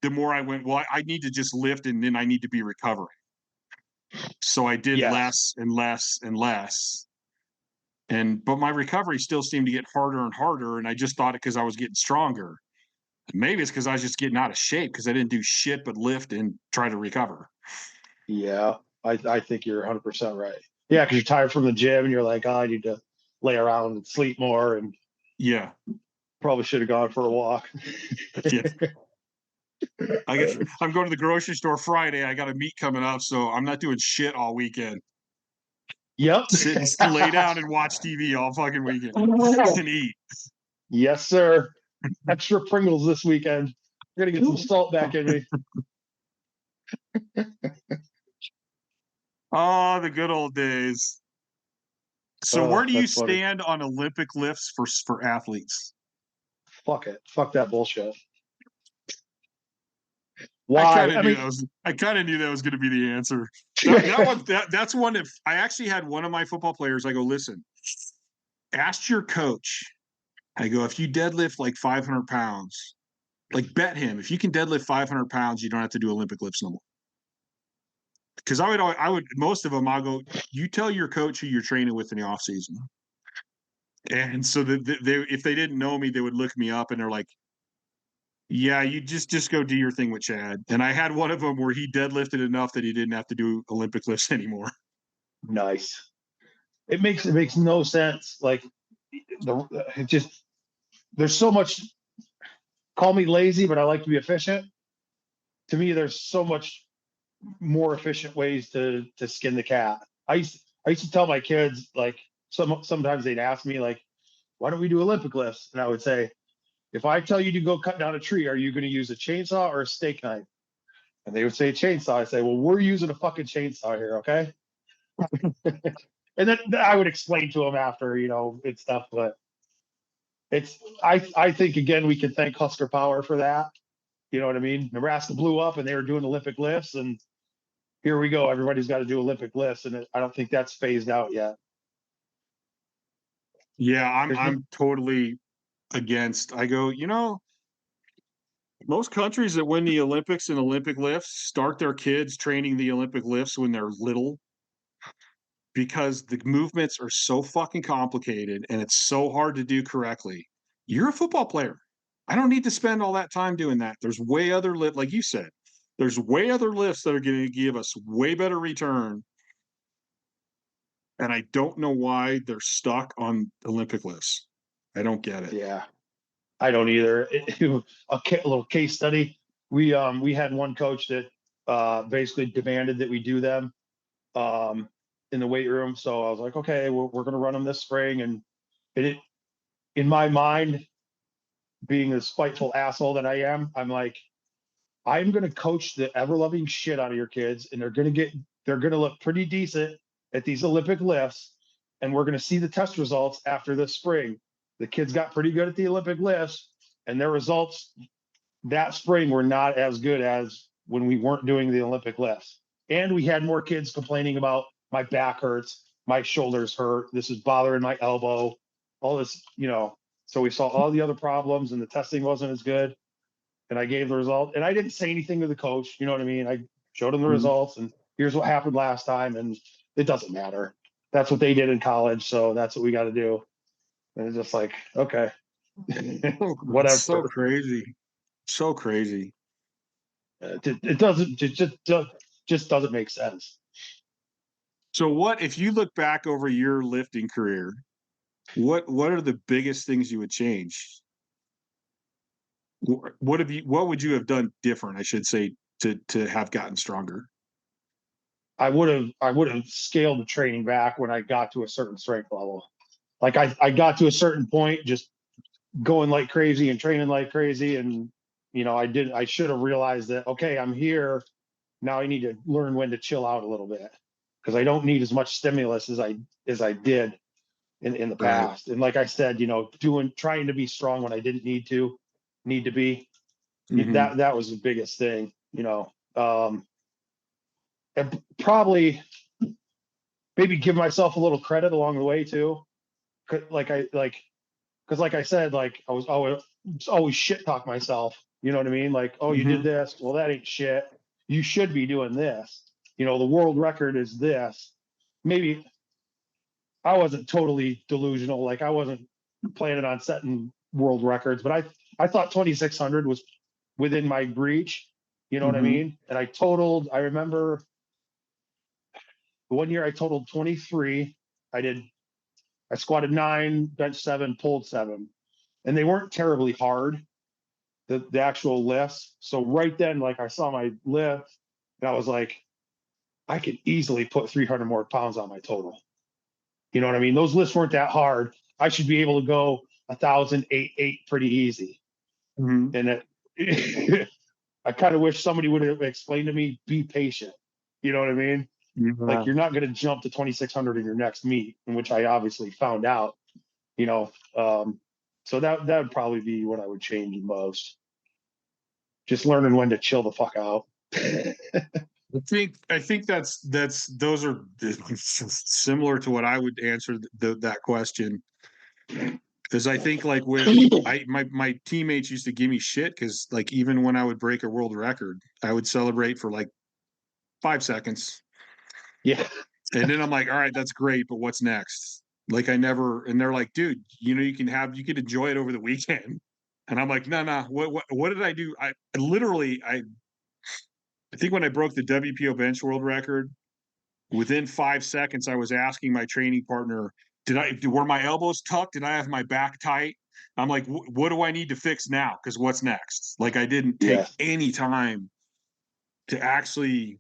the more I went, well, I need to just lift and then I need to be recovering. So I did Yes. less and less and less. But my recovery still seemed to get harder and harder. And I just thought it because I was getting stronger. Maybe it's because I was just getting out of shape because I didn't do shit but lift and try to recover. Yeah. I think you're 100% right. Yeah, because you're tired from the gym and you're like, oh, I need to lay around and sleep more, and Yeah. probably should have gone for a walk. Yeah. I'm going to the grocery store Friday. I got a meet coming up, so I'm not doing shit all weekend. Yep. Sit and lay down and watch TV all fucking weekend and eat. Yes, sir. Extra Pringles this weekend. We're gonna get some salt back in me. Oh, the good old days. So where do you That's funny. stand on Olympic lifts for athletes? Fuck it. Fuck that bullshit. I Why? kind of knew that was going to be the answer. That's one. If I actually had one of my football players, I go, listen, ask your coach. I go, if you deadlift like 500 pounds, like bet him if you can deadlift 500 pounds, you don't have to do Olympic lifts no more. Because I would most of them. I'll go. You tell your coach who you're training with in the off season. And so if they didn't know me, they would look me up and they're like, yeah, you just go do your thing with Chad. And I had one of them where he deadlifted enough that he didn't have to do Olympic lifts anymore. Nice. It makes no sense. Like there's so much. Call me lazy, but I like to be efficient. To me, there's so much more efficient ways to skin the cat. I used to tell my kids, like, sometimes they'd ask me, like, why don't we do Olympic lifts? And I would say, if I tell you to go cut down a tree, are you going to use a chainsaw or a steak knife? And they would say chainsaw. I say, well, we're using a fucking chainsaw here, okay? And then I would explain to them after, it's stuff. But I think again we can thank Husker Power for that. You know what I mean? Nebraska blew up and they were doing Olympic lifts, and here we go. Everybody's got to do Olympic lifts, and I don't think that's phased out yet. Yeah, I'm totally against. I go, most countries that win the Olympics and Olympic lifts start their kids training the Olympic lifts when they're little because the movements are so fucking complicated and it's so hard to do correctly. You're a football player. I don't need to spend all that time doing that. There's way other lift, like you said, there's way other lifts that are going to give us way better return. And I don't know why they're stuck on Olympic lifts. I don't get it. Yeah, I don't either. A little case study. We had one coach that basically demanded that we do them in the weight room. So I was like, okay, we're going to run them this spring. And it, in my mind, being the spiteful asshole that I am, I'm like, I'm going to coach the ever loving shit out of your kids, and they're going to look pretty decent at these Olympic lifts. And we're going to see the test results after this spring. The kids got pretty good at the Olympic lifts, and their results that spring were not as good as when we weren't doing the Olympic lifts. And we had more kids complaining about my back hurts, my shoulders hurt, this is bothering my elbow, all this, So we saw all the other problems, and the testing wasn't as good. And I gave the result, and I didn't say anything to the coach. You know what I mean? I showed him the results, and here's what happened last time, and it doesn't matter. That's what they did in college, so that's what we got to do. And it's just like, okay, whatever. It's so crazy. So crazy. It doesn't. It just doesn't make sense. So what if you look back over your lifting career, what are the biggest things you would change? What would you have done different, I should say, to have gotten stronger? I would have scaled the training back when I got to a certain strength level. Like I got to a certain point, just going like crazy and training like crazy. And, I should have realized that, okay, I'm here. Now I need to learn when to chill out a little bit, because I don't need as much stimulus as I did in the past. And like I said, trying to be strong when I didn't need to be. Mm-hmm. That was the biggest thing, and probably maybe give myself a little credit along the way too. like because like I said, like I was always shit talk myself. You know what I mean? Like, oh, you did Mhm. this. Well, that ain't shit. You should be doing this. You know, the world record is this. Maybe I wasn't totally delusional. Like I wasn't planning on setting world records, but I thought 2600 was within my reach. You know what I Mhm. mean? And I remember one year I totaled 23. I squatted 9, bench 7, pulled 7. And they weren't terribly hard, the actual lifts. So right then, like I saw my lift and I was like, I could easily put 300 more pounds on my total. You know what I mean? Those lifts weren't that hard. I should be able to go 1,008 pretty easy. Mhm. And I kind of wish somebody would have explained to me, be patient. You know what I mean? Like Yeah. you're not going to jump to 2,600 in your next meet, in which I obviously found out. You know, so that would probably be what I would change most. Just learning when to chill the fuck out. I think that's those are similar to what I would answer that question. Because I think like with my teammates used to give me shit because like even when I would break a world record, I would celebrate for like 5 seconds. Yeah. And then I'm like, all right, that's great, but what's next? Like I never, and they're like, dude, you can enjoy it over the weekend. And I'm like, no, what did I do? I literally, I think when I broke the WPO bench world record, within 5 seconds, I was asking my training partner, were my elbows tucked? Did I have my back tight? I'm like, what do I need to fix now? Because what's next? Like I didn't take Yeah. any time to actually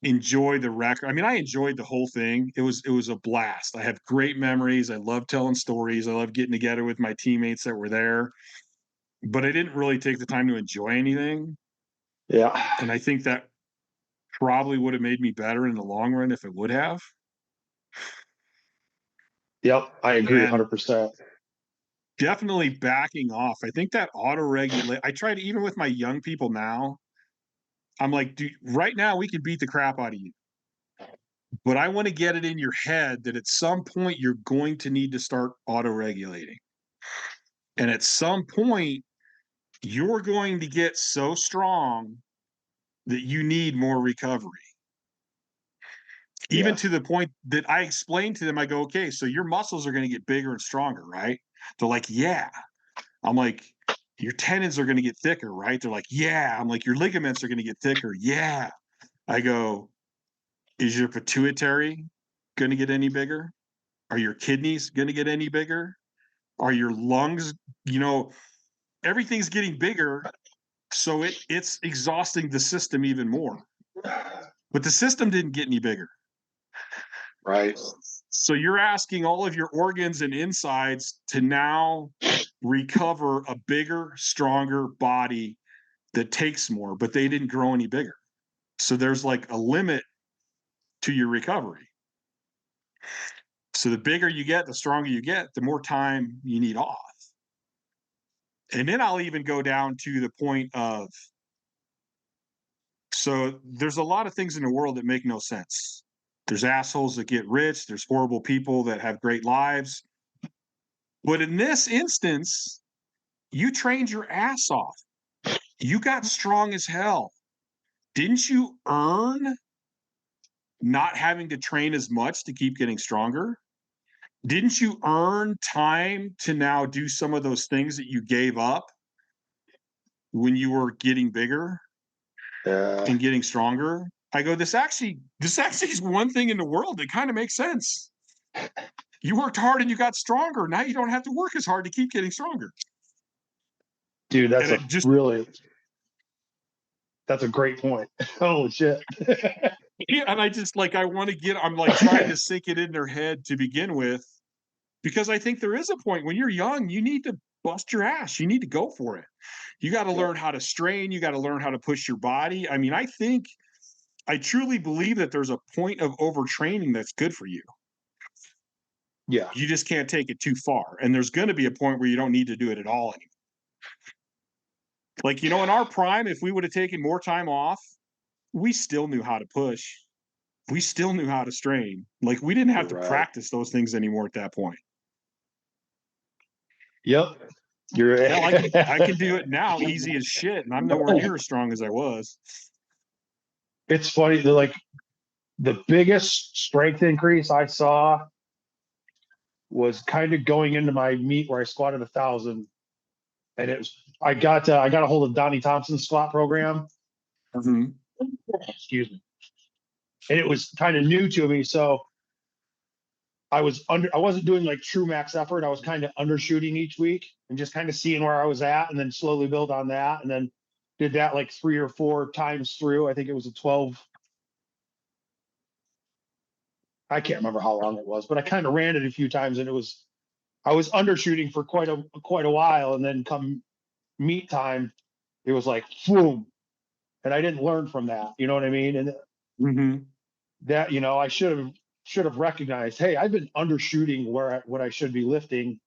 enjoy the record. I mean, I enjoyed the whole thing. It was a blast. I have great memories. I love telling stories. I love getting together with my teammates that were there. But I didn't really take the time to enjoy anything. Yeah. And I think that probably would have made me better in the long run if it would have. Yep. I agree And 100%. definitely backing off. I think that auto regulate. I try to even with my young people now. I'm like, dude, right now we can beat the crap out of you. But I want to get it in your head that at some point you're going to need to start auto regulating. And at some point, you're going to get so strong that you need more recovery. Even Yeah. to the point that I explained to them, I go, okay, so your muscles are going to get bigger and stronger, right? They're like, yeah. I'm like, your tendons are going to get thicker, right? They're like, yeah. I'm like, your ligaments are going to get thicker. Yeah. I go, is your pituitary going to get any bigger? Are your kidneys going to get any bigger? Are your lungs, you know, everything's getting bigger. So it's exhausting the system even more. But the system didn't get any bigger. Right. So you're asking all of your organs and insides to now recover a bigger, stronger body that takes more, but they didn't grow any bigger. So there's like a limit to your recovery. So the bigger you get, the stronger you get, the more time you need off. And then I'll even go down to the point of so there's a lot of things in the world that make no sense. There's assholes that get rich, there's horrible people that have great lives. But in this instance, you trained your ass off. You got strong as hell. Didn't you earn not having to train as much to keep getting stronger? Didn't you earn time to now do some of those things that you gave up when you were getting bigger Yeah. and getting stronger? I go, this actually is one thing in the world that kind of makes sense. You worked hard and you got stronger. Now you don't have to work as hard to keep getting stronger. Dude, And it just that's a great point. Holy shit. yeah, and I just like I want to get I'm like trying to sink it in their head to begin with because I think there is a point when you're young, you need to bust your ass. You need to go for it. You got to Yeah. learn how to strain, you got to learn how to push your body. I mean, I truly believe that there's a point of overtraining that's good for you. Yeah. You just can't take it too far. And there's going to be a point where you don't need to do it at all anymore. Like, in our prime, if we would have taken more time off, we still knew how to push. we still knew how to strain. Like, we didn't have to Right. practice those things anymore at that point. Yep. You're Hell, I can do it now easy as shit, and I'm nowhere near as strong as I was. It's funny, like the biggest strength increase I saw was kind of going into my meet where I squatted 1,000, and it was I got a hold of Donnie Thompson's squat program. Mm-hmm. Excuse me, and it was kind of new to me, so I wasn't doing like true max effort. I was kind of undershooting each week and just kind of seeing where I was at, and then slowly build on that, and then did that like 3 or 4 times through. I think it was a 12. I can't remember how long it was, but I kind of ran it a few times, and I was undershooting for quite a while, and then come meet time, it was like boom, and I didn't learn from that. You know what I mean? And Mm-hmm. that I should have recognized, hey, I've been undershooting what I should be lifting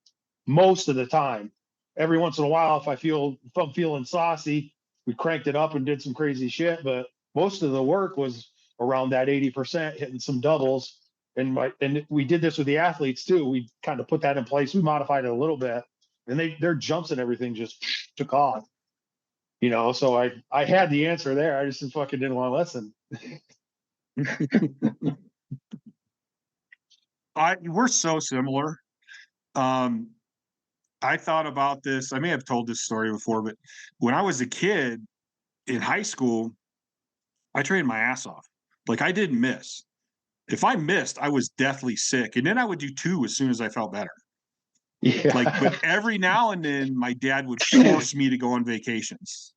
most of the time. Every once in a while, if I'm feeling saucy, we cranked it up and did some crazy shit, but most of the work was around that 80%, hitting some doubles. And we did this with the athletes too. We kind of put that in place. We modified it a little bit, and their jumps and everything just took off. So I had the answer there. I just fucking didn't want to listen. We're so similar. I thought about this. I may have told this story before, but when I was a kid in high school, I trained my ass off. Like, I didn't miss. If I missed, I was deathly sick, and then I would do 2 as soon as I felt better. Yeah. But every now and then, my dad would force me to go on vacations.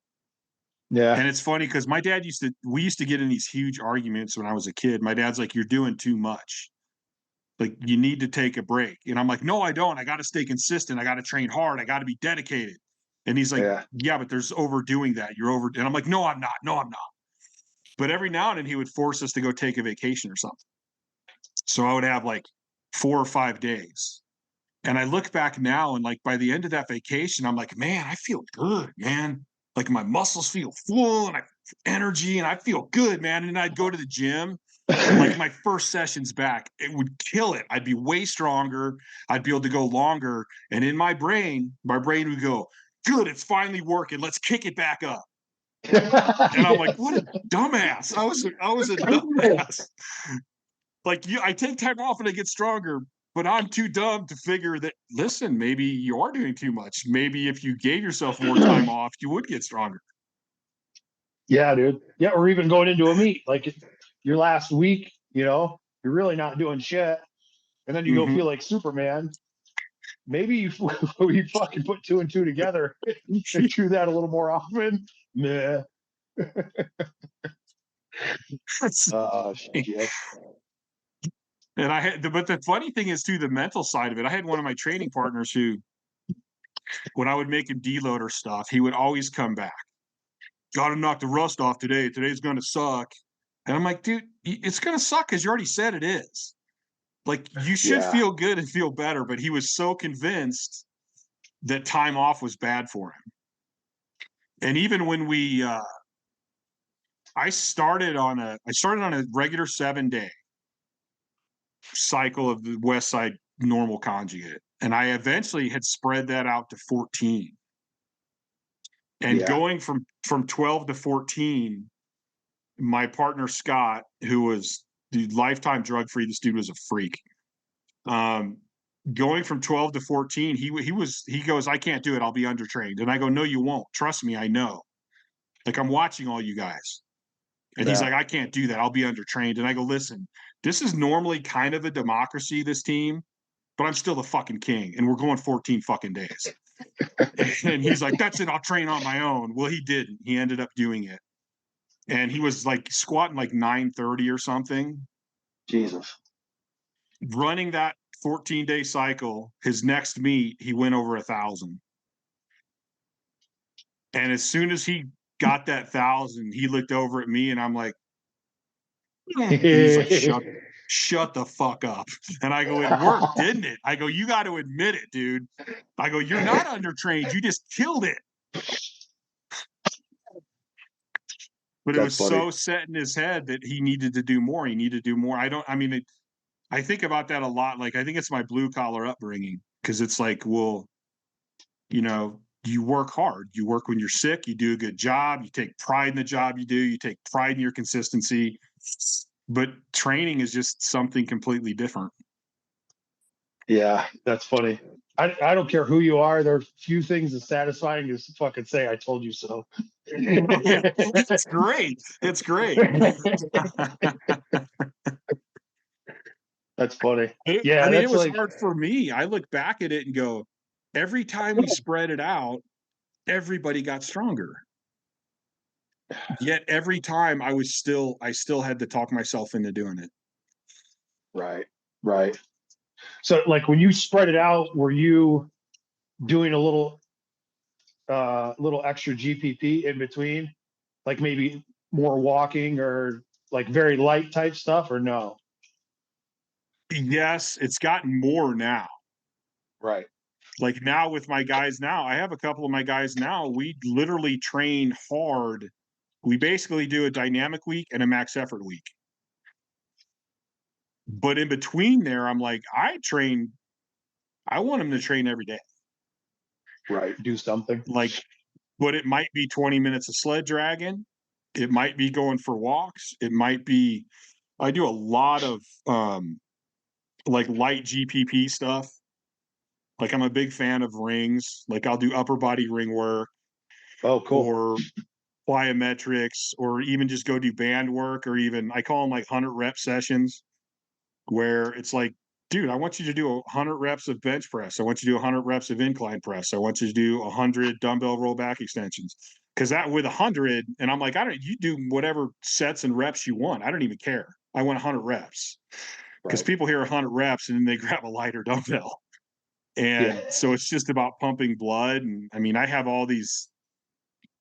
Yeah. And it's funny because we used to get in these huge arguments when I was a kid. My dad's like, "You're doing too much. Like, you need to take a break." And I'm like, "No, I don't. I got to stay consistent. I got to train hard. I got to be dedicated." And he's like, Yeah. "Yeah, but there's overdoing that. You're over." And I'm like, "No, I'm not. No, I'm not." But every now and then he would force us to go take a vacation or something. So I would have like 4 or 5 days. And I look back now, and like by the end of that vacation, I'm like, man, I feel good, man. Like, my muscles feel full, and I energy, and I feel good, man. And I'd go to the gym, and like my first sessions back, it would kill it. I'd be way stronger. I'd be able to go longer. And in my brain would go, good, it's finally working. Let's kick it back up. And I'm like, what a dumbass. I was a dumbass. Like, I take time off and I get stronger, but I'm too dumb to figure that, listen, maybe you are doing too much. Maybe if you gave yourself more time off, you would get stronger. Yeah, dude. Yeah, or even going into a meet, like your last week, you're really not doing shit, and then you go feel like Superman. Maybe you fucking put 2 and 2 together and do that a little more often. Meh. Shit. And but the funny thing is too, the mental side of it. I had one of my training partners who, when I would make him deload or stuff, he would always come back. Got to knock the rust off today. Today's going to suck. And I'm like, dude, it's going to suck because you already said it is. Like, you should feel good and feel better. But he was so convinced that time off was bad for him. And even when I started on a regular 7-day cycle of the West Side normal conjugate, and I eventually had spread that out to 14. And going from 12 to 14, my partner Scott, who was the lifetime drug free, this dude was a freak. Going from 12 to 14, he goes, I can't do it. I'll be undertrained. And I go, no, you won't. Trust me, I know. Like, I'm watching all you guys. And he's like, I can't do that. I'll be undertrained. And I go, listen, this is normally kind of a democracy, this team, but I'm still the fucking king. And we're going 14 fucking days. And he's like, that's it. I'll train on my own. Well, he didn't. He ended up doing it. And he was like squatting like 930 or something. Jesus. Running that 14-day cycle, his next meet, he went over 1,000. And as soon as he got that 1,000, he looked over at me, and I'm like, he's like, shut the fuck up. And I go, it worked, didn't it? I go, you got to admit it, dude. I go, you're not undertrained. You just killed it. But it That's was funny. so set in his head that he needed to do more. He needed to do more. I think about that a lot. Like, I think it's my blue collar upbringing because it's like, well, you work hard. You work when you're sick. You do a good job. You take pride in the job you do. You take pride in your consistency. But training is just something completely different. Yeah, that's funny. I don't care who you are. There are few things as satisfying as fucking say I told you so. It's great. It's great. That's funny. It, I Yeah, mean, it that's was like hard for me. I look back at it and go, every time we spread it out, everybody got stronger. Yet every time I still had to talk myself into doing it. right, right. So like when you spread it out, were you doing a little extra GPP in between? Like maybe more walking or like very light type stuff or no? Yes, it's gotten more now. Right. Like now with my guys now, I have a couple of my guys now, we literally train hard. We basically do a dynamic week and a max effort week. But in between there, I'm like, I want them to train every day. Right. Do something. Like, but it might be 20 minutes of sled dragging. It might be going for walks. It might be, I do a lot of like light GPP stuff. Like I'm a big fan of rings. Like I'll do upper body ring work Oh, cool. or plyometrics or even just go do band work or even I call them like 100 rep sessions where it's like, dude, I want you to do 100 reps of bench press. I want you to do 100 reps of incline press. I want you to do 100 dumbbell roll back extensions. Cause that with 100, and I'm like, you do whatever sets and reps you want. I don't even care. I want 100 reps. Because Right. people hear 100 reps and then they grab a lighter dumbbell. And Yeah. so it's just about pumping blood. And I mean, I have all these,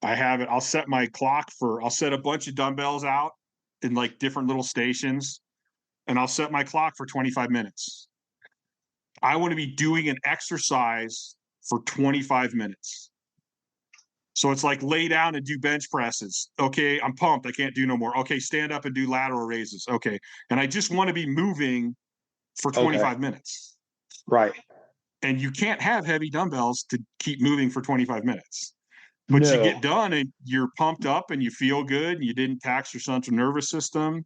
I have it. I'll set a bunch of dumbbells out in like different little stations and I'll set my clock for 25 minutes. I want to be doing an exercise for 25 minutes. So it's like lay down and do bench presses. Okay, I'm pumped. I can't do no more. Okay, stand up and do lateral raises. Okay. And I just want to be moving for Okay. 25 minutes. Right. And you can't have heavy dumbbells to keep moving for 25 minutes. But you No. get done and you're pumped up and you feel good and you didn't tax your central nervous system,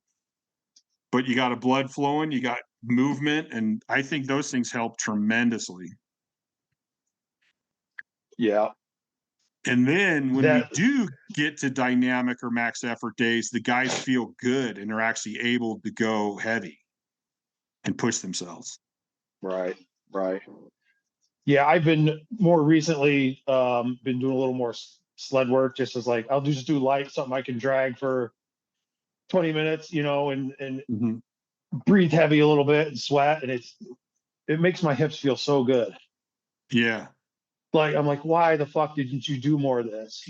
but you got a blood flowing, you got movement. And I think those things help tremendously. Yeah. And then when we That do get to dynamic or max effort days, the guys feel good and they're actually able to go heavy and push themselves. right. Right. Yeah, I've been more recently been doing a little more sled work just as like I'll just do light, something I can drag for 20 minutes, and Mm-hmm. breathe heavy a little bit and sweat and it makes my hips feel so good. Yeah. Like I'm like, why the fuck didn't you do more of this?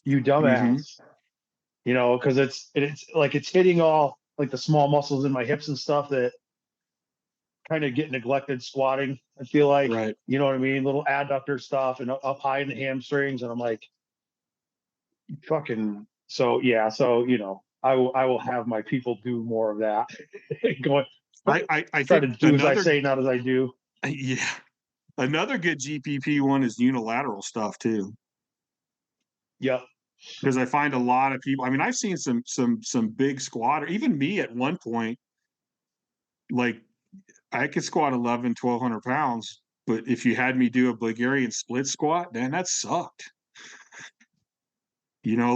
You Mm-hmm. dumbass. Because it's like it's hitting all like the small muscles in my hips and stuff that kind of get neglected squatting. I feel like, Right. you know what I mean? Little adductor stuff and up high in the hamstrings. And I'm like, fucking, so yeah. So, I will have my people do more of that. Going, I try think to do as I say, not as I do. yeah, another good GPP one is unilateral stuff too. Yep. Because I find a lot of people, I mean, I've seen some big squatter, even me at one point, like I could squat 1,200 pounds, but if you had me do a Bulgarian split squat, man, that sucked.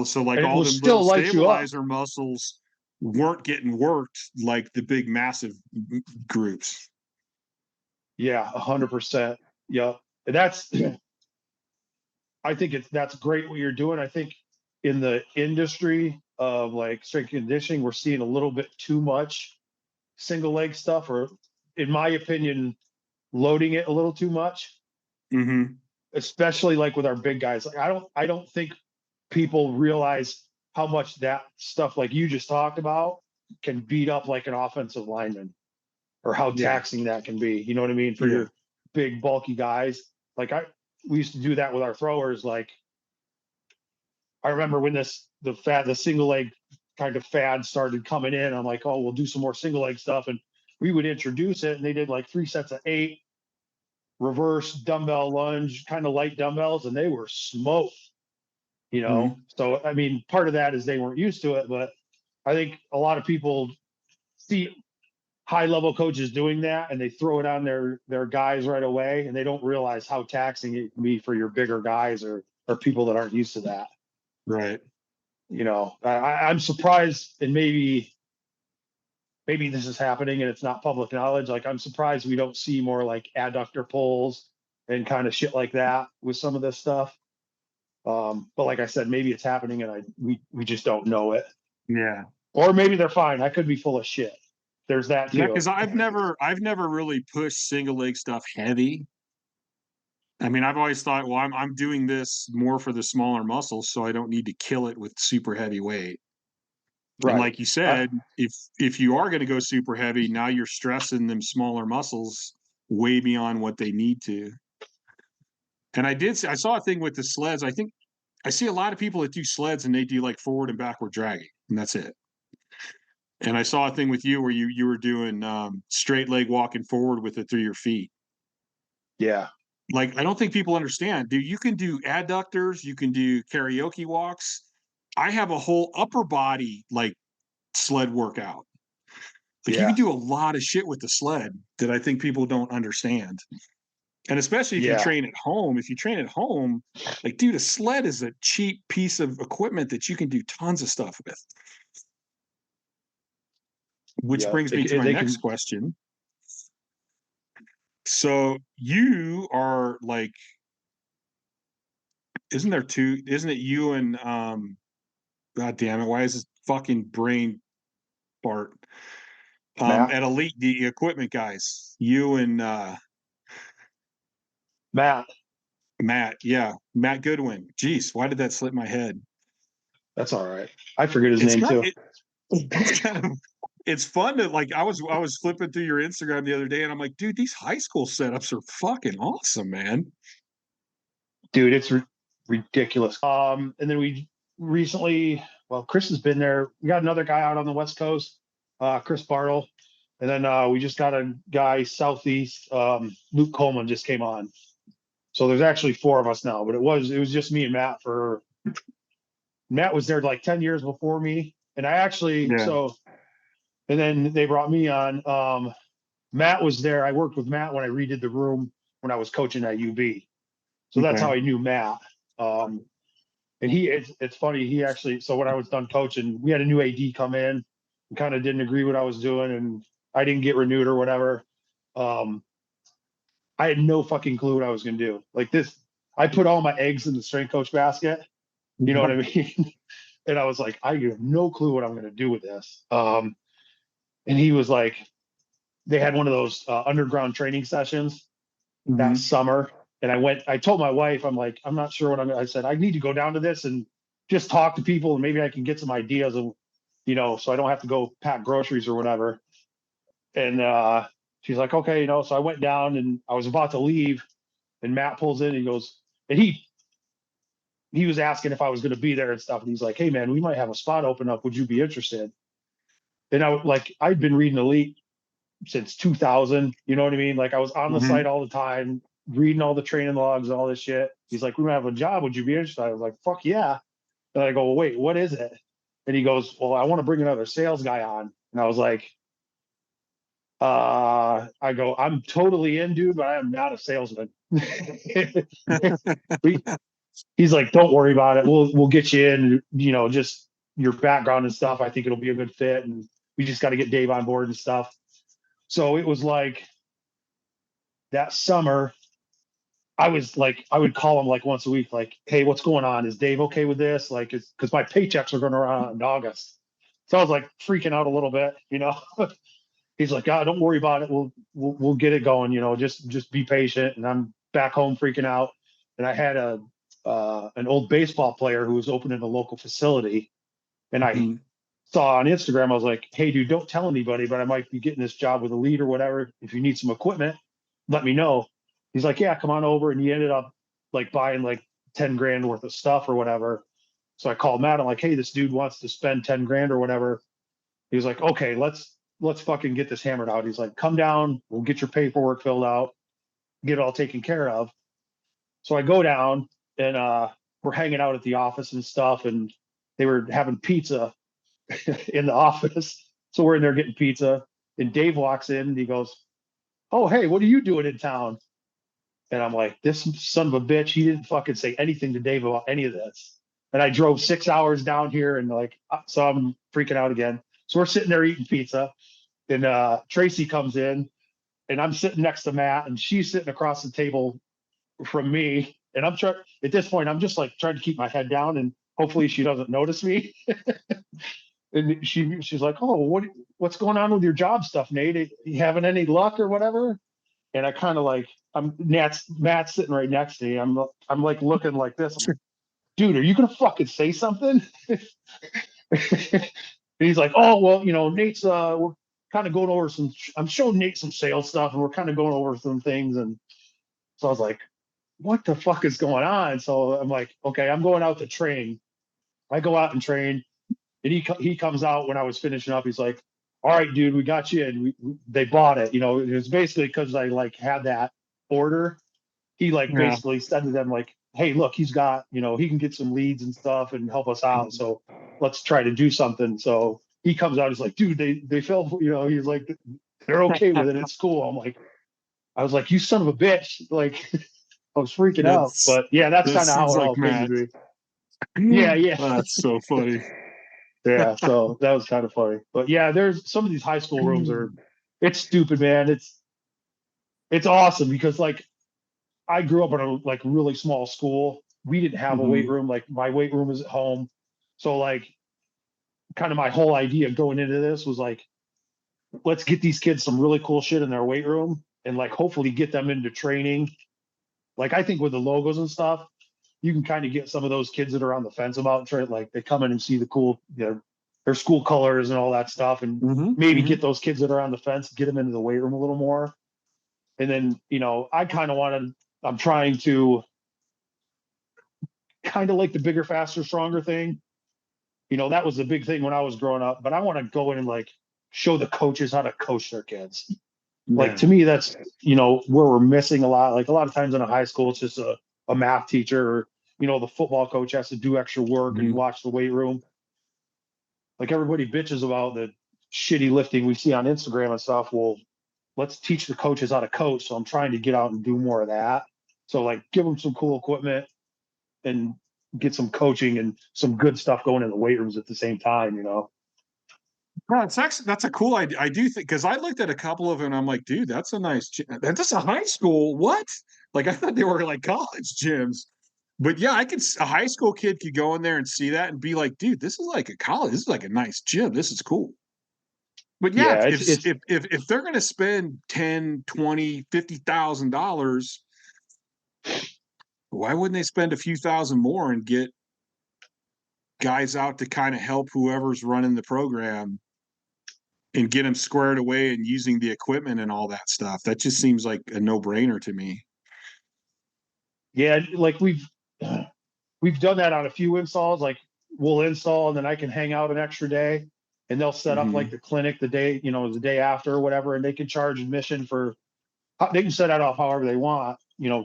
So like And it all will them little still light you up. stabilizer muscles weren't getting worked like the big massive groups. Yeah, 100%. Yep. And that's, I think that's great what you're doing. I think in the industry of like strength and conditioning, we're seeing a little bit too much single leg stuff, or in my opinion, loading it a little too much, Mm-hmm. especially like with our big guys. Like I don't think people realize how much that stuff like you just talked about can beat up like an offensive lineman or how Yeah. taxing that can be. You know what I mean? For Yeah. your big bulky guys. Like we used to do that with our throwers. Like I remember when this the single leg kind of fad started coming in. I'm like, oh, we'll do some more single leg stuff. And we would introduce it, and they did like 3 sets of 8 reverse dumbbell lunge, kind of light dumbbells, and they were smoked, you know? So, I mean, part of that is they weren't used to it, but I think a lot of people see high level coaches doing that and they throw it on their guys right away, and they don't realize how taxing it can be for your bigger guys or people that aren't used to that. Right. You know, I'm surprised, and maybe this is happening and it's not public knowledge. Like, I'm surprised we don't see more like adductor pulls and kind of shit like that with some of this stuff. But like I said, maybe it's happening and we just don't know it. Yeah. Or maybe they're fine. I could be full of shit. There's that too. Yeah, because I've never really pushed single leg stuff heavy. I mean, I've always thought, well, I'm doing this more for the smaller muscles, so I don't need to kill it with super heavy weight. Right. And like you said, if you are going to go super heavy, now you're stressing them smaller muscles way beyond what they need to. And I saw a thing with the sleds. I think I see a lot of people that do sleds and they do like forward and backward dragging, and that's it. And I saw a thing with you where you were doing straight leg walking forward with it through your feet. Yeah. Like, I don't think people understand, dude. You can do adductors, you can do karaoke walks. I have a whole upper body like sled workout. Like, you can do a lot of shit with the sled that I think people don't understand. And especially if you train at home. If you train at home, like, dude, a sled is a cheap piece of equipment that you can do tons of stuff with. Which brings me to my next question. So you are like, isn't it you and God damn it, why is this fucking brain fart? At Elite, the equipment guys, you and Matt, yeah, Matt Goodwin. Jeez, why did that slip my head? That's all right. I forget his name too. It's fun to, like, I was flipping through your Instagram the other day and I'm like, dude, these high school setups are fucking awesome, man. Dude, it's ridiculous. And then we recently, well, Chris has been there. We got another guy out on the West Coast, Chris Bartle. And then we just got a guy southeast, Luke Coleman just came on. So there's actually 4 of us now, but it was just me and Matt Matt was there like 10 years before me. And I actually, and then they brought me on. Matt was there. I worked with Matt when I redid the room when I was coaching at UB. So that's how I knew Matt. And it's funny. He actually, so when I was done coaching, we had a new AD come in and kind of didn't agree what I was doing, and I didn't get renewed or whatever. I had no fucking clue what I was going to do. Like this, I put all my eggs in the strength coach basket. You know what I mean? And I was like, I have no clue what I'm going to do with this. And he was like, they had one of those underground training sessions that summer. And I told my wife, I'm like, I'm not sure I said, I need to go down to this and just talk to people and maybe I can get some ideas of, you know, so I don't have to go pack groceries or whatever. And she's like, okay, you know, so I went down and I was about to leave and Matt pulls in and he goes, and he was asking if I was going to be there and stuff. And he's like, hey man, we might have a spot open up. Would you be interested? And I'd been reading Elite since 2000, you know what I mean? Like I was on the site all the time, reading all the training logs and all this shit. He's like, we might have a job. Would you be interested? I was like, fuck yeah. And I go, well, wait, what is it? And he goes, well, I want to bring another sales guy on. And I was like, I go, I'm totally in, dude, but I am not a salesman. He's like, don't worry about it. We'll get you in, you know, just your background and stuff. I think it'll be a good fit. And we just got to get Dave on board and stuff. So it was like that summer, I would call him like once a week, like, hey, what's going on? Is Dave okay with this? Like, it's because my paychecks are going around in August. So I was like freaking out a little bit, you know. He's like, oh, don't worry about it. We'll get it going, you know, just be patient. And I'm back home freaking out. And I had an old baseball player who was opening a local facility. And I saw on Instagram, I was like, hey, dude, don't tell anybody, but I might be getting this job with Elite or whatever. If you need some equipment, let me know. He's like, yeah, come on over. And he ended up like buying like 10 grand worth of stuff or whatever. So I called Matt. I'm like, hey, this dude wants to spend 10 grand or whatever. He was like, okay, let's fucking get this hammered out. He's like, come down, we'll get your paperwork filled out, get it all taken care of. So I go down and we're hanging out at the office and stuff, and they were having pizza in the office. So we're in there getting pizza, and Dave walks in and he goes, oh, hey, what are you doing in town? And I'm like, this son of a bitch, he didn't fucking say anything to Dave about any of this. And I drove 6 hours down here, and like, so I'm freaking out again. So we're sitting there eating pizza, and Tracy comes in, and I'm sitting next to Matt, and she's sitting across the table from me. And I'm trying, at this point, I'm just like trying to keep my head down, and hopefully she doesn't notice me. And she's like, oh, what's going on with your job stuff, Nate? You having any luck or whatever? And I kind of like, Matt's sitting right next to me. I'm like looking like this. I'm like, dude, are you gonna fucking say something? And he's like, oh, well, Nate's we're kind of going over I'm showing Nate some sales stuff, and we're kind of going over some things. And so I was like, what the fuck is going on? So I'm like, okay, I'm going out to train. I go out and train, and he comes out when I was finishing up. He's like, all right, dude, we got you. And they bought it. It was basically because I like had that order. He like basically said to them like, hey, look, he's got, he can get some leads and stuff and help us out. So let's try to do something. So he comes out, he's like, dude, they fell, he's like, they're okay with it. It's cool. I was like, you son of a bitch. Like, I was freaking out. But yeah, that's kind of how it all came to be. Yeah, yeah. That's so funny. Yeah, so that was kind of funny. But yeah, there's some of these high school rooms it's stupid, man. It's awesome because like I grew up in a like really small school. We didn't have a weight room. Like my weight room was at home. So like kind of my whole idea going into this was like, let's get these kids some really cool shit in their weight room and like hopefully get them into training. Like I think with the logos and stuff, you can kind of get some of those kids that are on the fence about trade. Like they come in and see the cool, their school colors and all that stuff, and maybe get those kids that are on the fence, get them into the weight room a little more. And then, I kind of I'm trying to kind of like the bigger, faster, stronger thing. That was the big thing when I was growing up, but I want to go in and like show the coaches how to coach their kids. Yeah. Like to me, that's, where we're missing a lot. Like a lot of times in a high school, it's just a math teacher or, the football coach has to do extra work and watch the weight room. Like everybody bitches about the shitty lifting we see on Instagram and stuff. Well, let's teach the coaches how to coach. So I'm trying to get out and do more of that. So like give them some cool equipment and get some coaching and some good stuff going in the weight rooms at the same time, No, that's a cool idea. I do think because I looked at a couple of them and I'm like, dude, that's a nice that's a high school. What? Like I thought they were like college gyms. But yeah, a high school kid could go in there and see that and be like, dude, this is like a college, this is like a nice gym. This is cool. But yeah, if they're gonna spend $10, $20, $50,000, why wouldn't they spend a few thousand more and get guys out to kind of help whoever's running the program and get them squared away and using the equipment and all that stuff? That just seems like a no-brainer to me. Yeah, like we've done that on a few installs. Like we'll install and then I can hang out an extra day and they'll set up like the clinic the day after or whatever, and they can charge admission they can set that off however they want,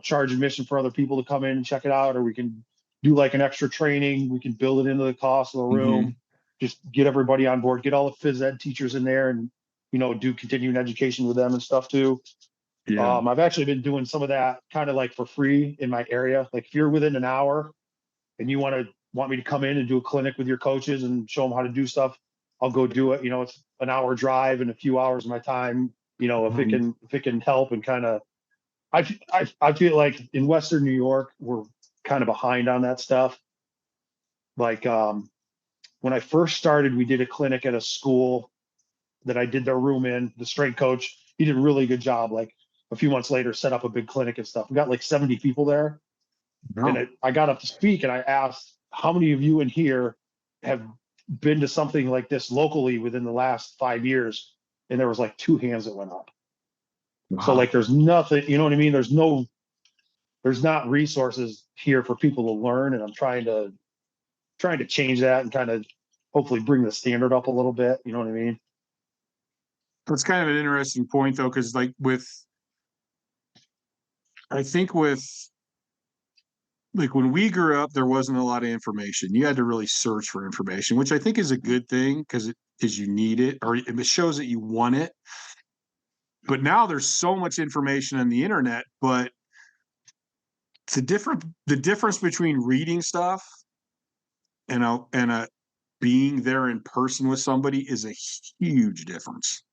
charge admission for other people to come in and check it out, or we can do like an extra training. We can build it into the cost of the room, just get everybody on board, get all the phys ed teachers in there and, do continuing education with them and stuff too. Yeah. I've actually been doing some of that kind of like for free in my area. Like if you're within an hour and you want me to come in and do a clinic with your coaches and show them how to do stuff, I'll go do it. It's an hour drive and a few hours of my time. If it can help and kind of, I feel like in Western New York, we're kind of behind on that stuff. Like when I first started, we did a clinic at a school that I did their room in. The strength coach, he did a really good job. Like a few months later, set up a big clinic and stuff. We got like 70 people there. Oh. And I got up to speak and I asked, how many of you in here have been to something like this locally within the last 5 years? And there was like 2 hands that went up. Wow. So like, there's nothing, you know what I mean? There's not resources here for people to learn. And I'm trying to trying to change that and kind of hopefully bring the standard up a little bit. You know what I mean? That's kind of an interesting point though, because like I think with like when we grew up, there wasn't a lot of information. You had to really search for information, which I think is a good thing because you need it, or it shows that you want it. But now there's so much information on the internet, but the difference between reading stuff and a being there in person with somebody is a huge difference.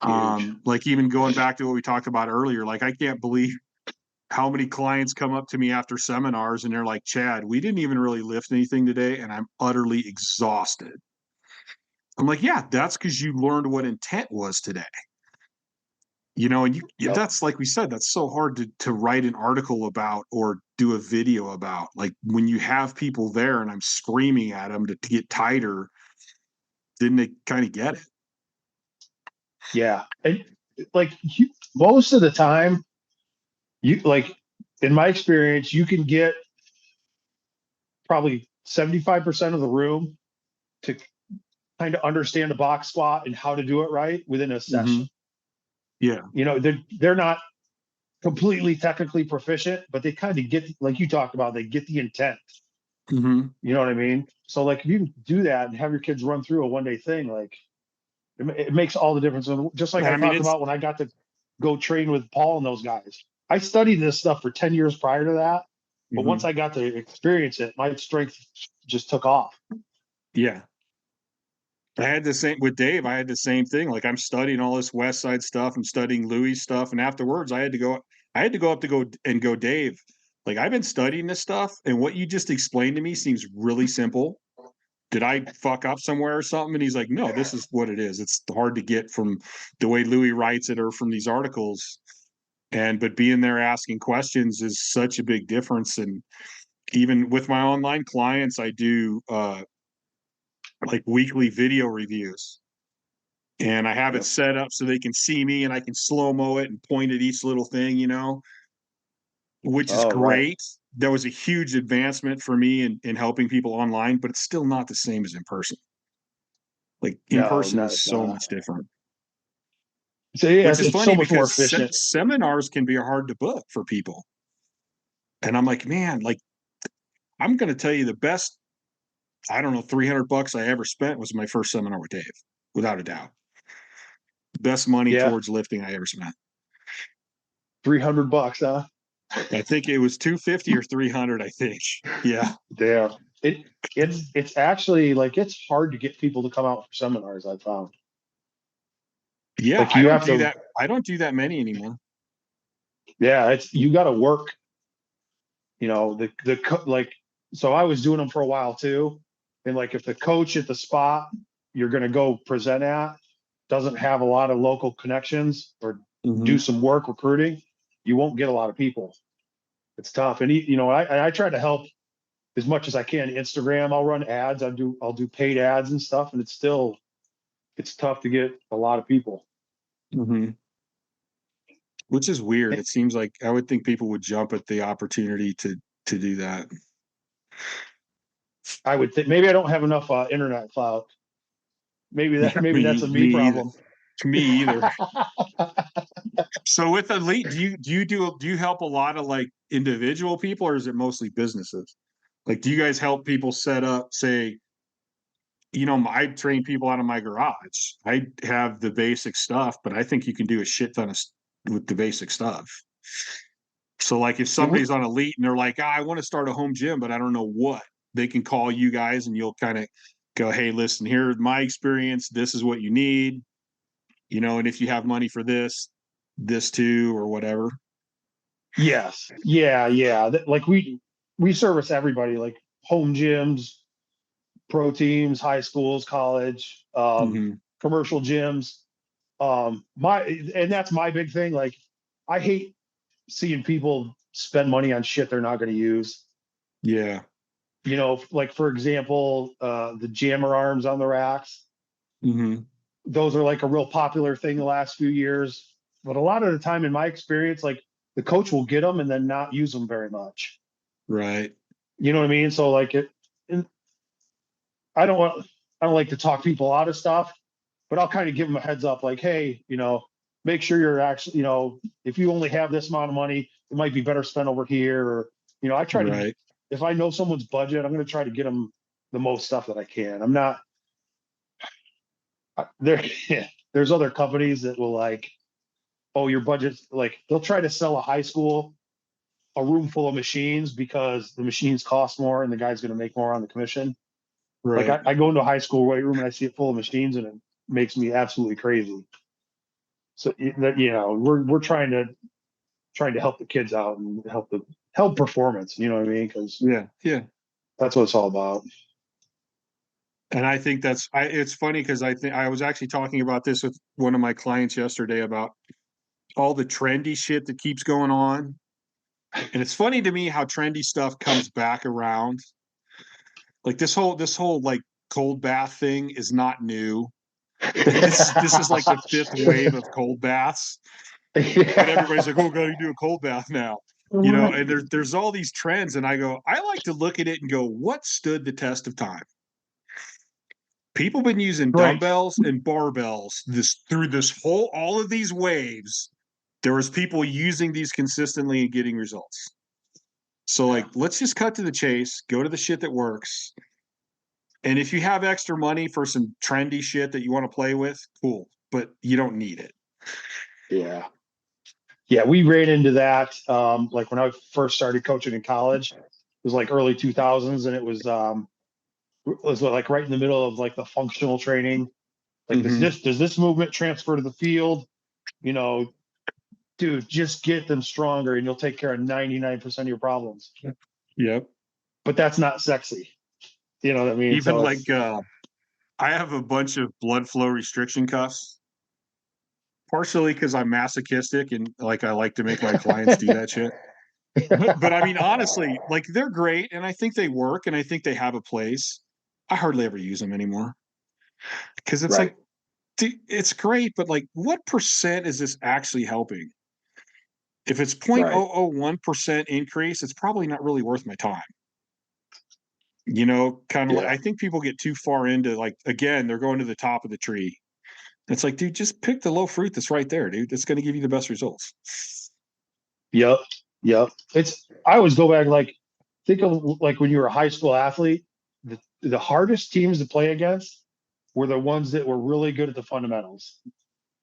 Huge. Like even going back to what we talked about earlier, like I can't believe how many clients come up to me after seminars and they're like, Chad, we didn't even really lift anything today and I'm utterly exhausted. I'm like, yeah, that's because you learned what intent was today. You know, and that's like we said, that's so hard to write an article about or do a video about. Like when you have people there and I'm screaming at them to get tighter, then they kind of get it. Yeah. And like most of the time, you like in my experience, you can get probably 75% of the room to kind of understand a box squat and how to do it right within a session. Mm-hmm. Yeah. You know, they're not completely technically proficient, but they kind of get, like you talked about, they get the intent. Mm-hmm. You know what I mean? So like if you can do that and have your kids run through a 1-day thing, like it makes all the difference. And just like I talked about when I got to go train with Paul and those guys, I studied this stuff for 10 years prior to that. But once I got to experience it, my strength just took off. Yeah. I had the same with Dave. I had the same thing. Like I'm studying all this West Side stuff. I'm studying Louis stuff. And afterwards I had to go up to go, Dave, like I've been studying this stuff. And what you just explained to me seems really simple. Did I fuck up somewhere or something? And he's like, no, this is what it is. It's hard to get from the way Louis writes it or from these articles. But being there asking questions is such a big difference. And even with my online clients, I do like weekly video reviews. And I have it set up so they can see me and I can slow-mo it and point at each little thing, you know, which is great. Right. That was a huge advancement for me in helping people online, but it's still not the same as in person. Like in person is so much different. So yeah, which is funny so much more efficient. Seminars can be hard to book for people. And I'm like, man, like I'm going to tell you the best, I don't know, $300 I ever spent was my first seminar with Dave, without a doubt. Best money towards lifting I ever spent. $300, huh? I think it was 250 or 300. I think. Yeah. Yeah. It's actually like it's hard to get people to come out for seminars. I found. Yeah, like you have to do that. I don't do that many anymore. Yeah, you got to work. You know like so I was doing them for a while too, and like if the coach at the spot you're going to go present at doesn't have a lot of local connections or do some work recruiting, you won't get a lot of people. It's tough. And you know, I try to help as much as I can. Instagram, I'll run ads. I'll do paid ads and stuff. And it's tough to get a lot of people. Which is weird. It seems like I would think people would jump at the opportunity to do that. I would think maybe I don't have enough internet clout. Maybe that's a me problem. Me either. So with Elite, do you help a lot of like individual people, or is it mostly businesses? Like, do you guys help people set up, say, you know, I train people out of my garage. I have the basic stuff, but I think you can do a shit ton with the basic stuff. So like if somebody's on Elite and they're like, I want to start a home gym, but I don't know what, they can call you guys and you'll kind of go, hey, listen, here's my experience. This is what you need, you know, and if you have money for this too, or whatever. Yes. Yeah. Like we service everybody, like home gyms, pro teams, high schools, college, commercial gyms. And that's my big thing. Like I hate seeing people spend money on shit they're not going to use. Yeah. You know, like for example, the jammer arms on the racks. Those are like a real popular thing the last few years. But a lot of the time in my experience, like the coach will get them and then not use them very much. Right. You know what I mean? So like I don't like to talk people out of stuff, but I'll kind of give them a heads up, like, hey, make sure you're actually, if you only have this amount of money, it might be better spent over here. Or, I try to, Right. if I know someone's budget, I'm going to try to get them the most stuff that I can. I'm not there. There's other companies that will like, oh, your budget's like, they'll try to sell a high school a room full of machines because the machines cost more and the guy's going to make more on the commission. Like Right. I go into a high school weight room and I see it full of machines and it makes me absolutely crazy. So we're trying to help the kids out and help performance. You know what I mean? Because Yeah. Yeah. that's what it's all about. And I think it's funny because I think I was actually talking about this with one of my clients yesterday about all the trendy shit that keeps going on. And it's funny to me how trendy stuff comes back around. Like this whole like cold bath thing is not new. This is like the fifth wave of cold baths. And everybody's like, oh, God, you do a cold bath now. And there's all these trends. And I like to look at it and go, what stood the test of time? People been using Right. dumbbells and barbells through all of these waves. There was people using these consistently and getting results. So like, let's just cut to the chase, go to the shit that works. And if you have extra money for some trendy shit that you want to play with, cool, but you don't need it. Yeah. Yeah, we ran into that. Like when I first started coaching in college, it was like early 2000s, and it was like right in the middle of like the functional training. Like, does this movement transfer to the field? You know, Dude, just get them stronger, and you'll take care of 99% of your problems. Yep. But that's not sexy. You know what I mean? Even So like I have a bunch of blood flow restriction cuffs, partially because I'm masochistic and like I like to make my clients do that shit. But I mean, honestly, like they're great and I think they work and I think they have a place. I hardly ever use them anymore because it's right, like, dude, it's great, but like, what percent is this actually helping? If it's right. 0.001% increase, it's probably not really worth my time. Kind of like Yeah, I think people get too far into like again, they're going to the top of the tree. It's like, dude, just pick the low fruit that's right there, dude. That's going to give you the best results. yep, yep. I always go back, like, think of like when you were a high school athlete, the hardest teams to play against were the ones that were really good at the fundamentals.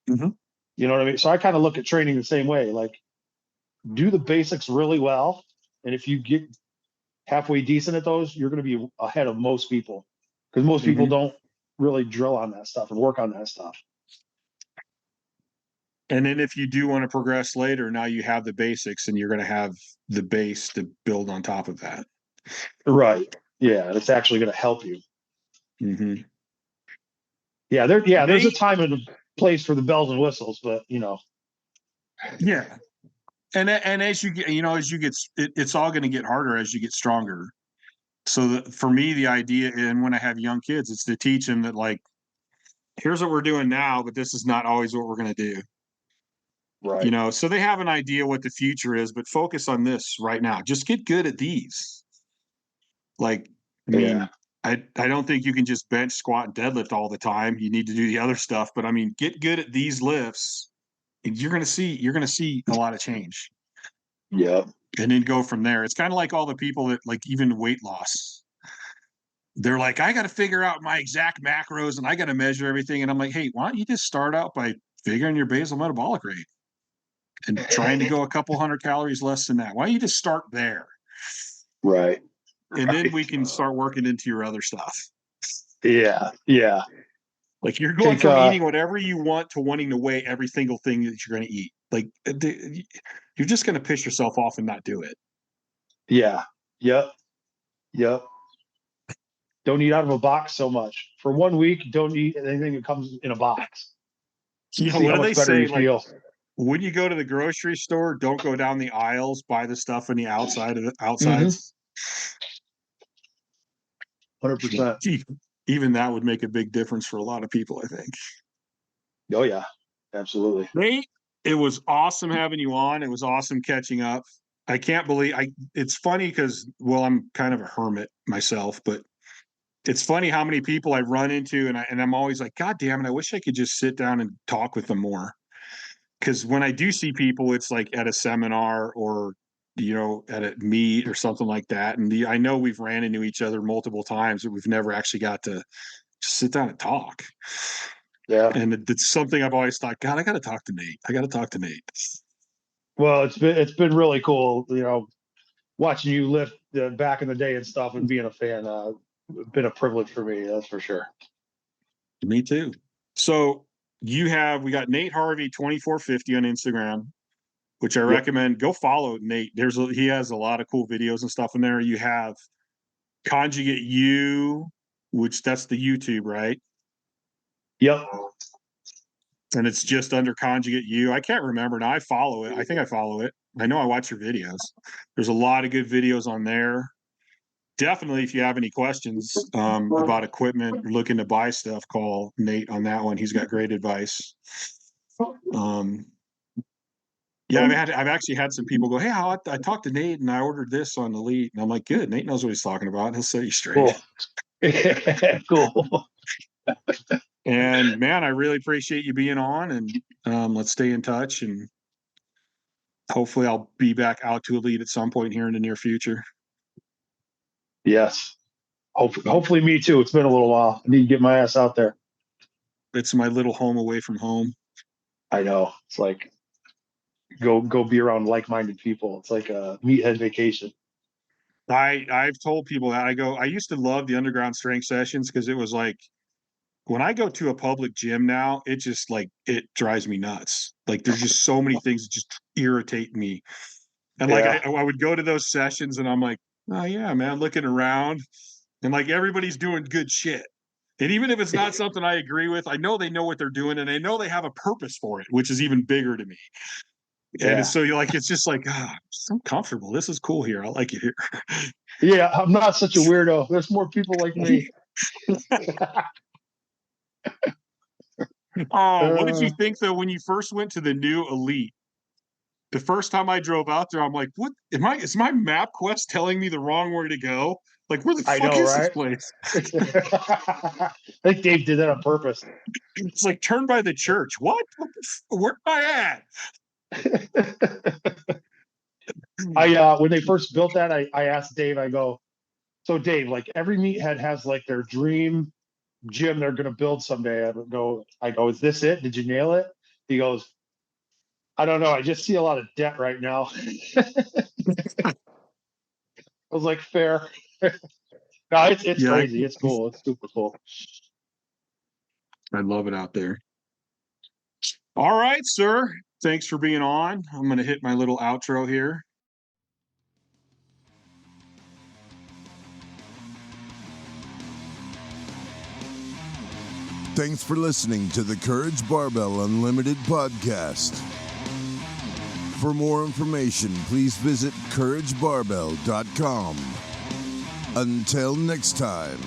Mhm. You know what I mean? So I kind of look at training the same way. Like, do the basics really well, and if you get halfway decent at those, you're going to be ahead of most people, because most people Mhm. don't really drill on that stuff and work on that stuff. And then if you do want to progress later, now you have the basics and you're going to have the base to build on top of that. Right. Yeah. It's actually going to help you. Mhm. There's a Nate? time and a place for the bells and whistles, but Yeah. And as you get, it's all going to get harder as you get stronger. So for me, the idea, and when I have young kids, it's to teach them that like, here's what we're doing now, but this is not always what we're going to do. right. So they have an idea what the future is, but focus on this right now. Just get good at these. Like, I Yeah. mean, I don't think you can just bench, squat, and deadlift all the time. You need to do the other stuff, but I mean, get good at these lifts, and you're gonna see a lot of change. Yep. And then go from there. It's kind of like all the people that like even weight loss. They're like, I got to figure out my exact macros and I got to measure everything. And I'm like, hey, why don't you just start out by figuring your basal metabolic rate and trying to go a couple hundred calories less than that? Why don't you just start there? Right. And then we Right. can start working into your other stuff. Yeah. Yeah. Like you're going Take from eating whatever you want to wanting to weigh every single thing that you're going to eat. Like you're just going to piss yourself off and not do it. Yeah. Yep. Yep. Don't eat out of a box so much. For 1 week, don't eat anything that comes in a box. See What how do they much better say? you Like feel. when you go to the grocery store, don't go down the aisles, buy the stuff on the outside of the Mm-hmm. outsides. 100%. Even that would make a big difference for a lot of people, I think. Oh yeah. Absolutely. Nate, it was awesome having you on. It was awesome catching up. I can't believe it's funny because, well, I'm kind of a hermit myself, but it's funny how many people I run into, and I'm always like, God damn it, I wish I could just sit down and talk with them more. Because when I do see people, it's like at a seminar or at a meet or something like that. And I know we've ran into each other multiple times, but we've never actually got to just sit down and talk. Yeah. And it's something I've always thought, God, I got to talk to Nate. I got to talk to Nate. Well, it's been really cool, watching you lift back in the day and stuff, and being a fan. Been a privilege for me, that's for sure. Me too. So we got Nate Harvey 2450 on Instagram, which I recommend. Go follow Nate. He has a lot of cool videos and stuff in there. You have Conjugate U, which that's the YouTube, right? Yep. And it's just under Conjugate U. I can't remember now. I follow it. I think I follow it. I know I watch your videos. There's a lot of good videos on there. Definitely, if you have any questions about equipment, looking to buy stuff, call Nate on that one. He's got great advice. Yeah, I've actually had some people go, "Hey, I talked to Nate and I ordered this on Elite," and I'm like, "Good, Nate knows what he's talking about. He'll set you straight." Cool. Cool. And man, I really appreciate you being on, and let's stay in touch, and hopefully I'll be back out to Elite at some point here in the near future. Yes. Hopefully me too. It's been a little while. I need to get my ass out there. It's my little home away from home. I know. It's like go be around like-minded people. It's like a meathead vacation. I've told people that I used to love the underground strength sessions because it was like when I go to a public gym now, it just like it drives me nuts. Like there's just so many things that just irritate me. And like I would go to those sessions and I'm like, oh yeah, man, looking around and like everybody's doing good shit. And even if it's not something I agree with, I know they know what they're doing and I know they have a purpose for it, which is even bigger to me. And so you're like, it's just like, I'm comfortable. This is cool here. I like it here. Yeah, I'm not such a weirdo. There's more people like me. What did you think though when you first went to the new Elite? The first time I drove out there, I'm like, what is my MapQuest telling me the wrong way to go? Like, where the fuck is this place? I think Dave did that on purpose. It's like, turn by the church. What? Where am I at? When they first built that, I asked Dave, I go, so Dave, like every meathead has like their dream gym they're going to build someday. I go, is this it? Did you nail it? He goes, I don't know. I just see a lot of debt right now. I was like, fair. No, it's crazy. It's cool. It's super cool. I love it out there. All right, sir. Thanks for being on. I'm going to hit my little outro here. Thanks for listening to the Courage Barbell Unlimited podcast. For more information, please visit CourageBarbell.com. Until next time.